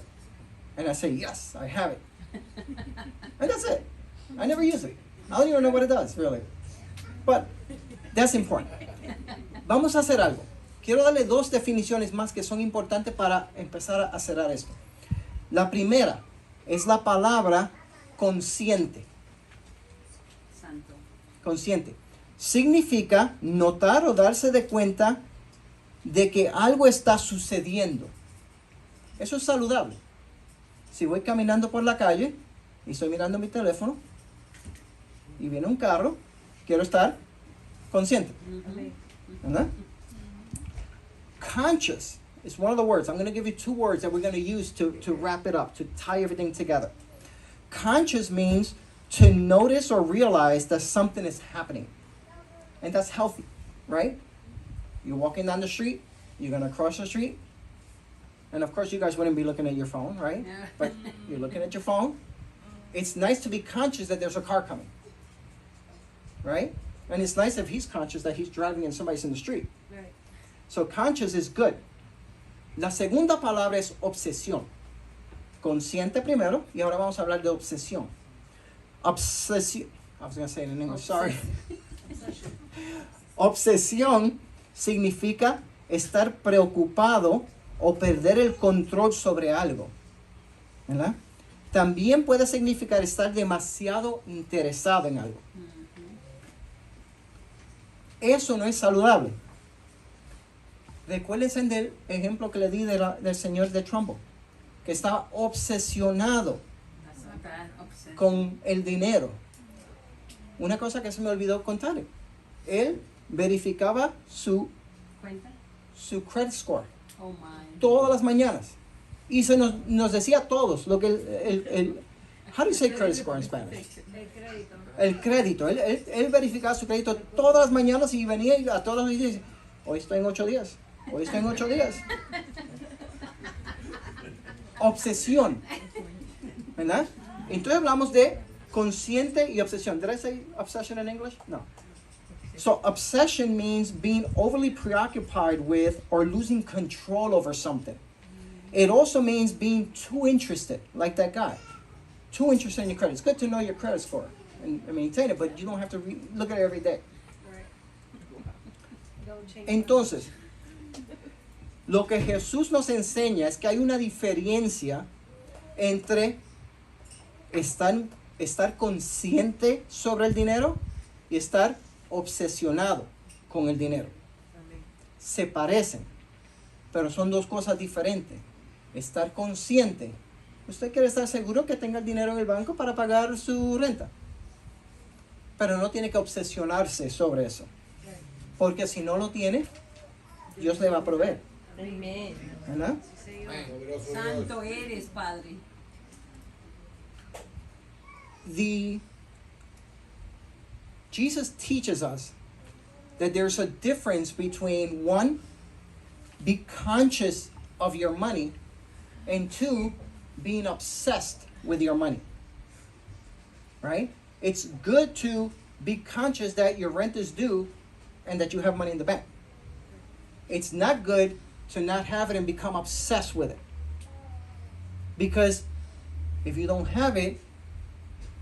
And I say, yes, I have it. And that's it. I never use it. I don't even know what it does, really. But that's important. Vamos a hacer algo. Quiero darle dos definiciones más que son importantes para empezar a cerrar esto. La primera es la palabra consciente. Santo. Consciente. Significa notar o darse de cuenta de que algo está sucediendo. Eso es saludable. Si voy caminando por la calle y estoy mirando mi teléfono y viene un carro, quiero estar consciente. ¿Verdad? Conscious is one of the words. I'm going to give you two words that we're going to use to wrap it up, to tie everything together. Conscious means to notice or realize that something is happening. And that's healthy, right? You're walking down the street, you're going to cross the street, and of course you guys wouldn't be looking at your phone, right? Yeah. But you're looking at your phone. It's nice to be conscious that there's a car coming, right? And it's nice if he's conscious that he's driving and somebody's in the street. Right. So conscious is good. La segunda palabra es obsesión. Consciente primero, y ahora vamos a hablar de obsesión. Obsesión. I was going to say it in English, sorry. Obsesión significa estar preocupado o perder el control sobre algo, ¿verdad? También puede significar estar demasiado interesado en algo. Eso no es saludable. Recuérdense del ejemplo que le di del señor de Trumbull, que estaba obsesionado con el dinero. Una cosa que se me olvidó contarle. Él verificaba su ¿Cuenta? credit score Oh my. todas las mañanas. Y se nos decía a todos lo que how do you say credit score in Spanish? El crédito. El crédito. Él verificaba su crédito todas las mañanas y venía y a todos los días dice, hoy estoy en 8 días. Hoy estoy en 8 días. Obsesión. ¿Verdad? Entonces hablamos de consciente y obsesión. Did I say obsession in English? No. So obsession means being overly preoccupied with or losing control over something. It also means being too interested, like that guy. Too interested in your credit. It's good to know your credit score and maintain it, but you don't have to look at it every day. Right. Don't change Entonces, lo que Jesús nos enseña es que hay una diferencia entre estar consciente sobre el dinero y estar obsesionado con el dinero. Se parecen, pero son dos cosas diferentes. Estar consciente. Usted quiere estar seguro que tenga el dinero en el banco para pagar su renta. Pero no tiene que obsesionarse sobre eso. Porque si no lo tiene, Dios le va a proveer. Amen. ¿Verdad? Santo eres, Padre. Jesus teaches us that there's a difference between one, be conscious of your money, and two, being obsessed with your money. Right? It's good to be conscious that your rent is due and that you have money in the bank. It's not good to not have it and become obsessed with it. Because if you don't have it,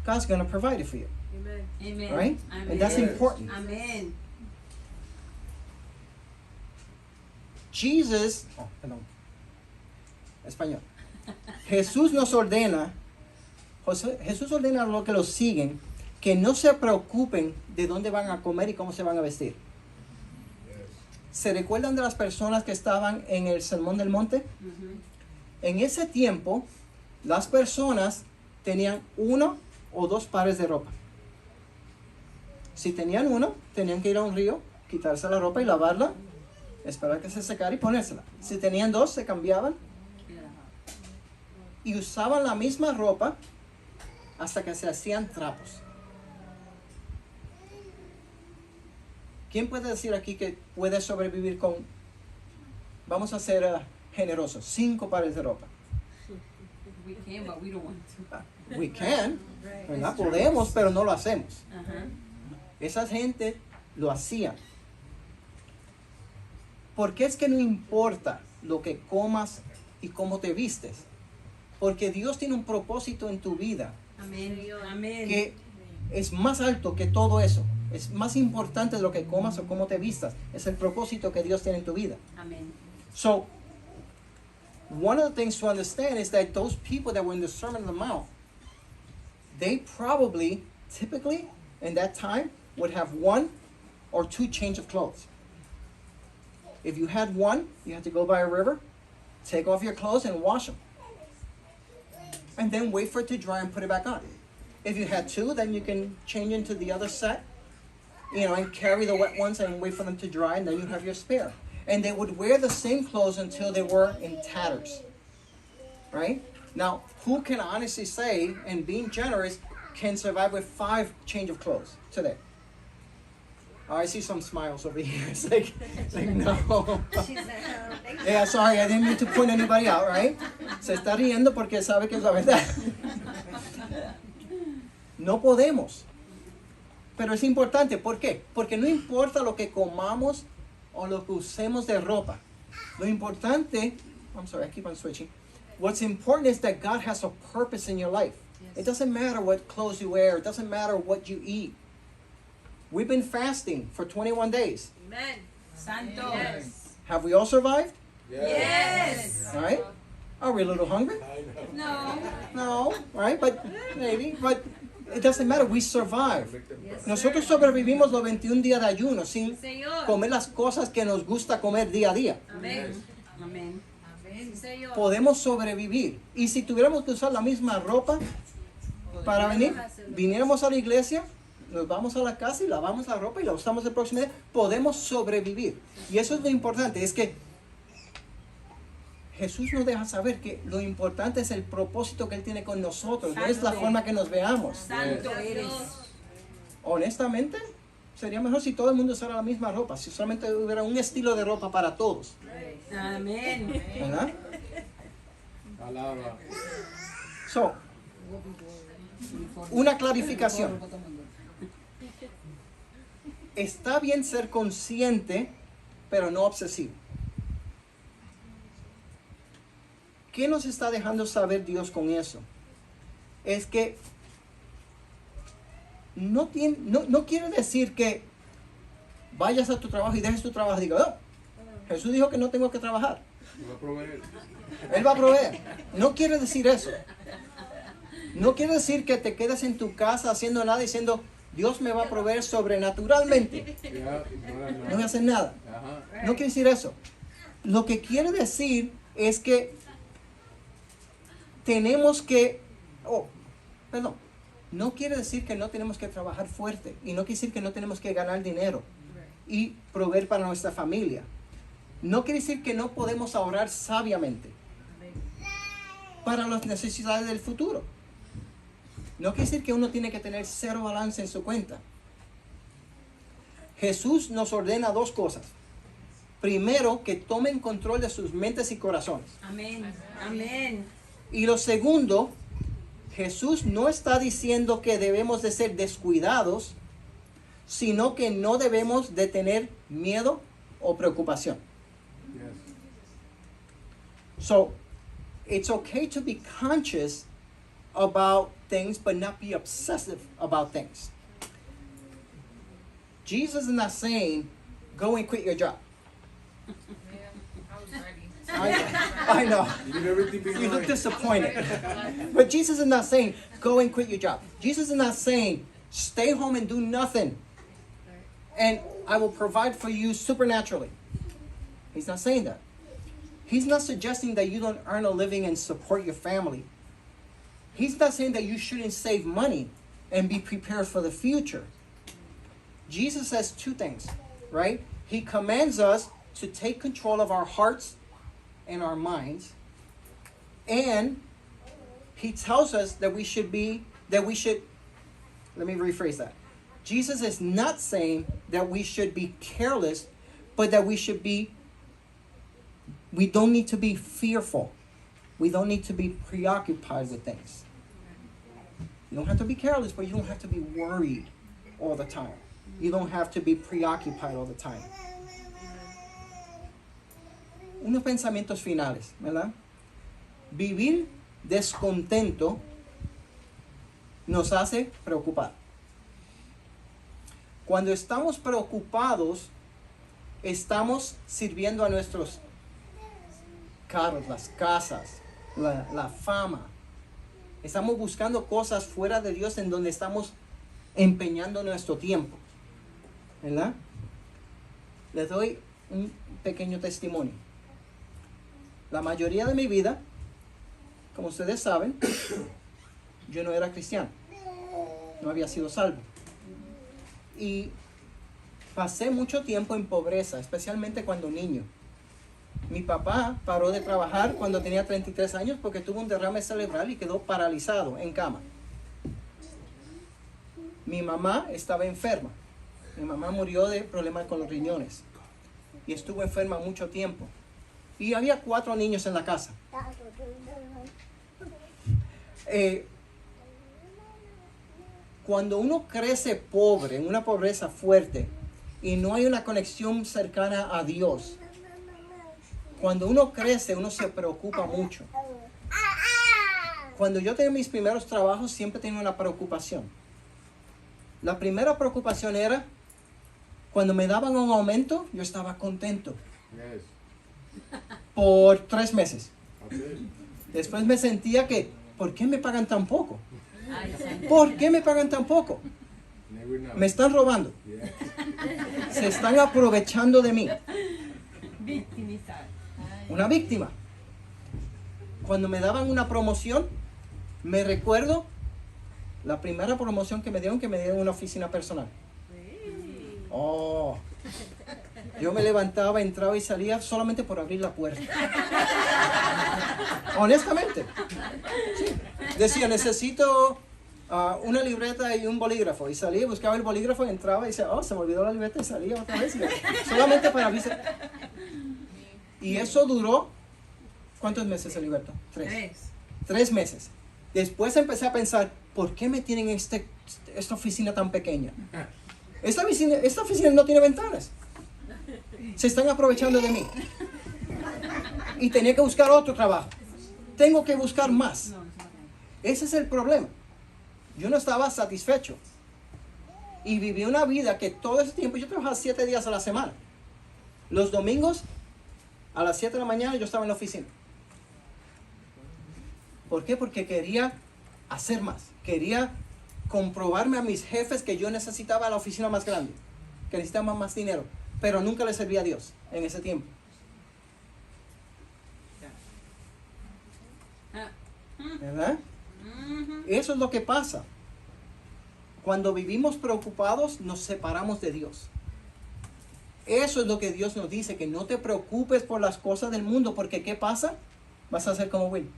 God's going to provide it for you. Amen. Amen. Right? Amen. And that's important. Amén. Jesus, español. Jesús nos ordena, Jesús ordena a los que los siguen que no se preocupen de dónde van a comer y cómo se van a vestir. ¿Se recuerdan de las personas que estaban en el Sermón del Monte? Ujú. En ese tiempo, las personas tenían 1 o 2 pares de ropa. Si tenían uno, tenían que ir a un río, quitarse la ropa y lavarla, esperar que se secara y ponérsela. Si tenían 2, se cambiaban y usaban la misma ropa hasta que se hacían trapos. ¿Quién puede decir aquí que puede sobrevivir con, vamos a ser generosos, 5 pares de ropa? We can, but we don't want to. We can, ¿verdad? Podemos, pero no lo hacemos. Ajá. Esa gente lo hacía. Porque es que no importa lo que comas y cómo te vistes. Porque Dios tiene un propósito en tu vida Amén. Amén. que es más alto que todo eso. Es más importante de lo que comas o cómo te vistas. Es el propósito que Dios tiene en tu vida. Amén. So, one of the things to understand is that those people that were in the Sermon on the Mount, they probably, typically, in that time, would have 1 or 2 change of clothes. If you had 1, you had to go by a river, take off your clothes and wash them. And then wait for it to dry and put it back on. If you had 2, then you can change into the other set, and carry the wet ones and wait for them to dry, and then you have your spare. And they would wear the same clothes until they were in tatters. Right? Now, who can honestly say, and being generous, can survive with 5 change of clothes today? Oh, I see some smiles over here. It's like no. She's at home. Yeah, sorry, I didn't mean to point anybody out, right? Se está riendo porque sabe que es la verdad. No podemos. Pero es importante, ¿por qué? Porque no importa lo que comamos o lo que usemos de ropa. Lo importante, I'm sorry, I keep on switching. What's important is that God has a purpose in your life. It doesn't matter what clothes you wear. It doesn't matter what you eat. We've been fasting for 21 days. Amen. Santo. Yes. Have we all survived? Yes. All right? Are we a little hungry? No. No, right? But maybe. But it doesn't matter. We survive. Yes, Nosotros sir. sobrevivimos los 21 días de ayuno sin Señor. comer las cosas que nos gusta comer día a día. Amén. Amén. Amén. Señor. Podemos sobrevivir. Y si tuviéramos que usar la misma ropa para venir, viniéramos a la iglesia, nos vamos a la casa y lavamos la ropa y la usamos el próximo día, podemos sobrevivir. Y eso es lo importante, es que Jesús nos deja saber que lo importante es el propósito que Él tiene con nosotros, no es la forma que nos veamos. Santo eres. Honestamente, sería mejor si todo el mundo usara la misma ropa, si solamente hubiera un estilo de ropa para todos, Amén. ¿verdad? Alaba. So, una clarificación. Está bien ser consciente, pero no obsesivo. ¿Qué nos está dejando saber Dios con eso? Es que no quiere decir que vayas a tu trabajo y dejes tu trabajo y digas, oh, Jesús dijo que no tengo que trabajar. Va a proveer. Él va a proveer. No quiere decir eso. No quiere decir que te quedes en tu casa haciendo nada diciendo, Dios me va a proveer sobrenaturalmente. Ya, No voy a hacer nada. Ajá. No quiere decir eso. Lo que quiere decir es que tenemos que, no quiere decir que no tenemos que trabajar fuerte y no quiere decir que no tenemos que ganar dinero y proveer para nuestra familia. No quiere decir que no podemos ahorrar sabiamente para las necesidades del futuro. No quiere decir que uno tiene que tener 0 balance en su cuenta. Jesús nos ordena 2 cosas. Primero, que tomen control de sus mentes y corazones. Amén. Amén. Y lo segundo, Jesús no está diciendo que debemos de ser descuidados, sino que no debemos de tener miedo o preocupación. Yes. So, it's okay to be conscious about things, but not be obsessive about things. Jesus is not saying, go and quit your job. I know. You did everything You look behind. disappointed. But Jesus is not saying, go and quit your job. Jesus is not saying, stay home and do nothing, and I will provide for you supernaturally. He's not saying that. He's not suggesting that you don't earn a living and support your family. He's not saying that you shouldn't save money and be prepared for the future. Jesus says two things, right? He commands us to take control of our hearts and our minds. And he tells us that we should, let me rephrase that. Jesus is not saying that we should be careless, but that we don't need to be fearful. We don't need to be preoccupied with things. You don't have to be careless, but you don't have to be worried all the time. You don't have to be preoccupied all the time. Unos pensamientos finales, ¿verdad? Vivir descontento nos hace preocupar. Cuando estamos preocupados, estamos sirviendo a nuestros carros, las casas, la fama. Estamos buscando cosas fuera de Dios en donde estamos empeñando nuestro tiempo. ¿Verdad? Les doy un pequeño testimonio. La mayoría de mi vida, como ustedes saben, yo no era cristiano. No había sido salvo. Y pasé mucho tiempo en pobreza, especialmente cuando niño. Mi papá paró de trabajar cuando tenía 33 años porque tuvo un derrame cerebral y quedó paralizado en cama. Mi mamá estaba enferma. Mi mamá murió de problemas con los riñones y estuvo enferma mucho tiempo. Y había 4 niños en la casa. Cuando uno crece pobre, en una pobreza fuerte, y no hay una conexión cercana a Dios, cuando uno crece, uno se preocupa mucho. Cuando yo tenía mis primeros trabajos, siempre tenía una preocupación. La primera preocupación era, cuando me daban un aumento, yo estaba contento. Yes. Por 3 meses. Okay. Después me sentía que, ¿por qué me pagan tan poco? Ay, sí. ¿Por qué me pagan tan poco? Never know. Me están robando. Yeah. Se están aprovechando de mí. Victimizar. Una víctima. Cuando me daban una promoción, me recuerdo la primera promoción que me dieron una oficina personal. Oh, yo me levantaba, entraba y salía solamente por abrir la puerta. Honestamente. Sí. Decía, necesito una libreta y un bolígrafo. Y salía, buscaba el bolígrafo, entraba y decía, oh, se me olvidó la libreta y salía otra vez. Solamente para abrirse. Y eso duró, ¿cuántos meses, Heriberto? 3. 3 meses. Después empecé a pensar, ¿por qué me tienen esta oficina tan pequeña? Esta oficina no tiene ventanas. Se están aprovechando de mí. Y tenía que buscar otro trabajo. Tengo que buscar más. Ese es el problema. Yo no estaba satisfecho. Y viví una vida que todo ese tiempo, yo trabajaba 7 días a la semana. Los domingos, a las 7 de la mañana, yo estaba en la oficina. ¿Por qué? Porque quería hacer más. Quería comprobarme a mis jefes que yo necesitaba la oficina más grande, que necesitaba más dinero, pero nunca le servía a Dios en ese tiempo. ¿Verdad? Eso es lo que pasa. Cuando vivimos preocupados, nos separamos de Dios. Eso es lo que Dios nos dice, que no te preocupes por las cosas del mundo, porque ¿qué pasa? Vas a ser como Will.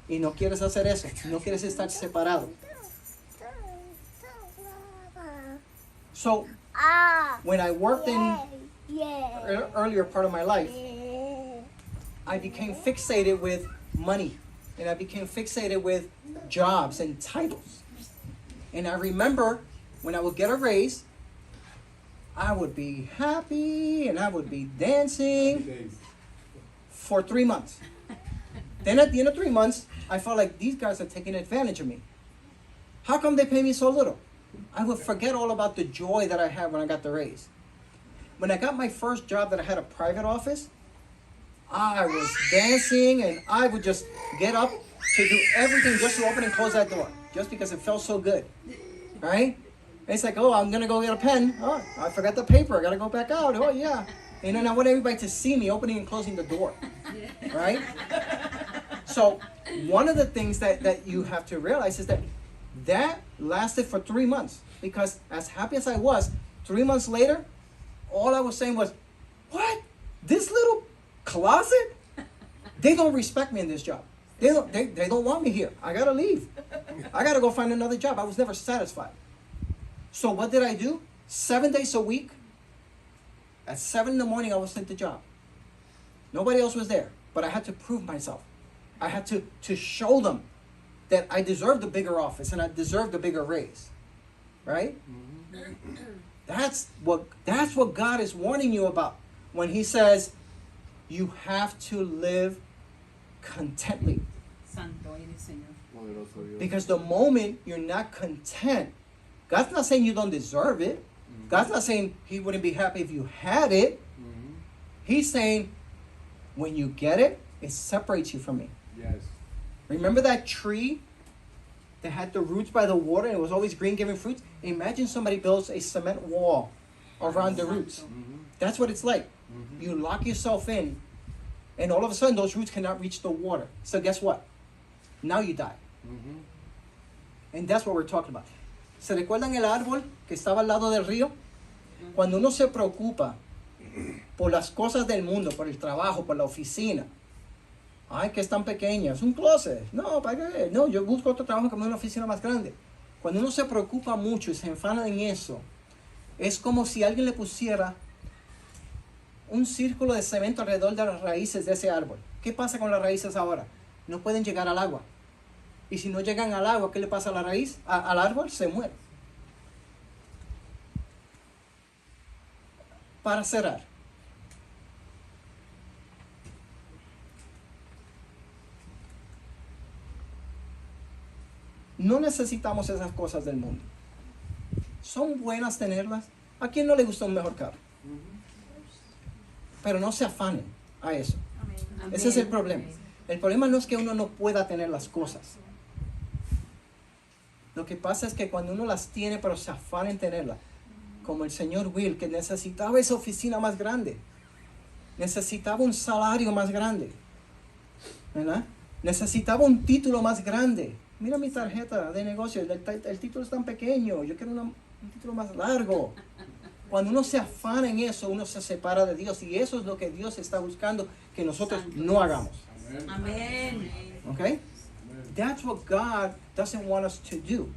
Y no quieres hacer eso, no quieres estar separado. So, when I worked in earlier part of my life, I became fixated with money, and I became fixated with jobs and titles. And I remember when I would get a raise, I would be happy and I would be dancing for 3 months. Then at the end of 3 months, I felt like these guys are taking advantage of me. How come they pay me so little? I would forget all about the joy that I had when I got the raise. When I got my first job that I had a private office, I was dancing and I would just get up to do everything just to open and close that door, just because it felt so good, right? It's like, oh, I'm going to go get a pen. Oh, I forgot the paper. I got to go back out. Oh, yeah. And then I want everybody to see me opening and closing the door. Right? So one of the things that you have to realize is that lasted for 3 months. Because as happy as I was, 3 months later, all I was saying was, what? This little closet? They don't respect me in this job. They don't want me here. I gotta leave. I gotta go find another job. I was never satisfied. So what did I do? 7 days a week. At 7 in the morning, I was sent the job. Nobody else was there, but I had to prove myself. I had to show them that I deserved a bigger office and I deserved a bigger raise. Right? That's what God is warning you about when He says you have to live contently. Santo eres, Señor. Because the moment you're not content, God's not saying you don't deserve it. God's not saying He wouldn't be happy if you had it. He's saying when you get it, it separates you from me. Yes. Remember that tree that had the roots by the water and it was always green giving fruits? Imagine somebody builds a cement wall around the roots. That's what it's like. You lock yourself in and all of a sudden those roots cannot reach the water. So guess what? Now you die. And that's what we're talking about. ¿Se recuerdan el árbol que estaba al lado del río? Cuando uno se preocupa por las cosas del mundo, por el trabajo, por la oficina. Ay, que es tan pequeña, es un closet. No, ¿para qué? No, yo busco otro trabajo que me dé una oficina más grande. Cuando uno se preocupa mucho y se enfana en eso, es como si alguien le pusiera un círculo de cemento alrededor de las raíces de ese árbol. ¿Qué pasa con las raíces ahora? No pueden llegar al agua. Y si no llegan al agua, ¿qué le pasa a la raíz? Al árbol se muere. Para cerrar. No necesitamos esas cosas del mundo. Son buenas tenerlas. ¿A quién no le gusta un mejor carro? Pero no se afanen a eso. Amén. Ese es el problema. El problema no es que uno no pueda tener las cosas. Lo que pasa es que cuando uno las tiene pero se afana en tenerlas, como el señor Will, que necesitaba esa oficina más grande, necesitaba un salario más grande, ¿verdad? Necesitaba un título más grande. Mira mi tarjeta de negocio, el título es tan pequeño, yo quiero un título más largo. Cuando uno se afana en eso, uno se separa de Dios y eso es lo que Dios está buscando que nosotros no hagamos. Amén. Okay? That's what God doesn't want us to do.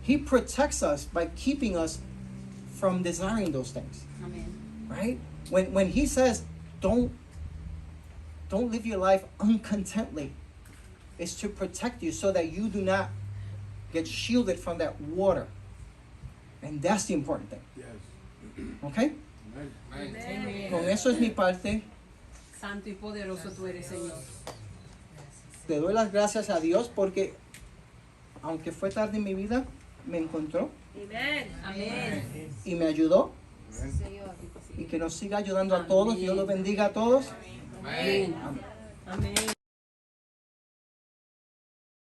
He protects us by keeping us from desiring those things. Amén. Right? When He says, don't live your life uncontently, it's to protect you so that you do not get shielded from that water. And that's the important thing. Yes. Okay? Amen. Con eso es mi parte. Santo y poderoso tú eres, Señor. Le doy las gracias a Dios porque, aunque fue tarde en mi vida, me encontró Amén. y me ayudó. Y que nos siga ayudando a todos. Dios los bendiga a todos. Amén. Amén. Amén.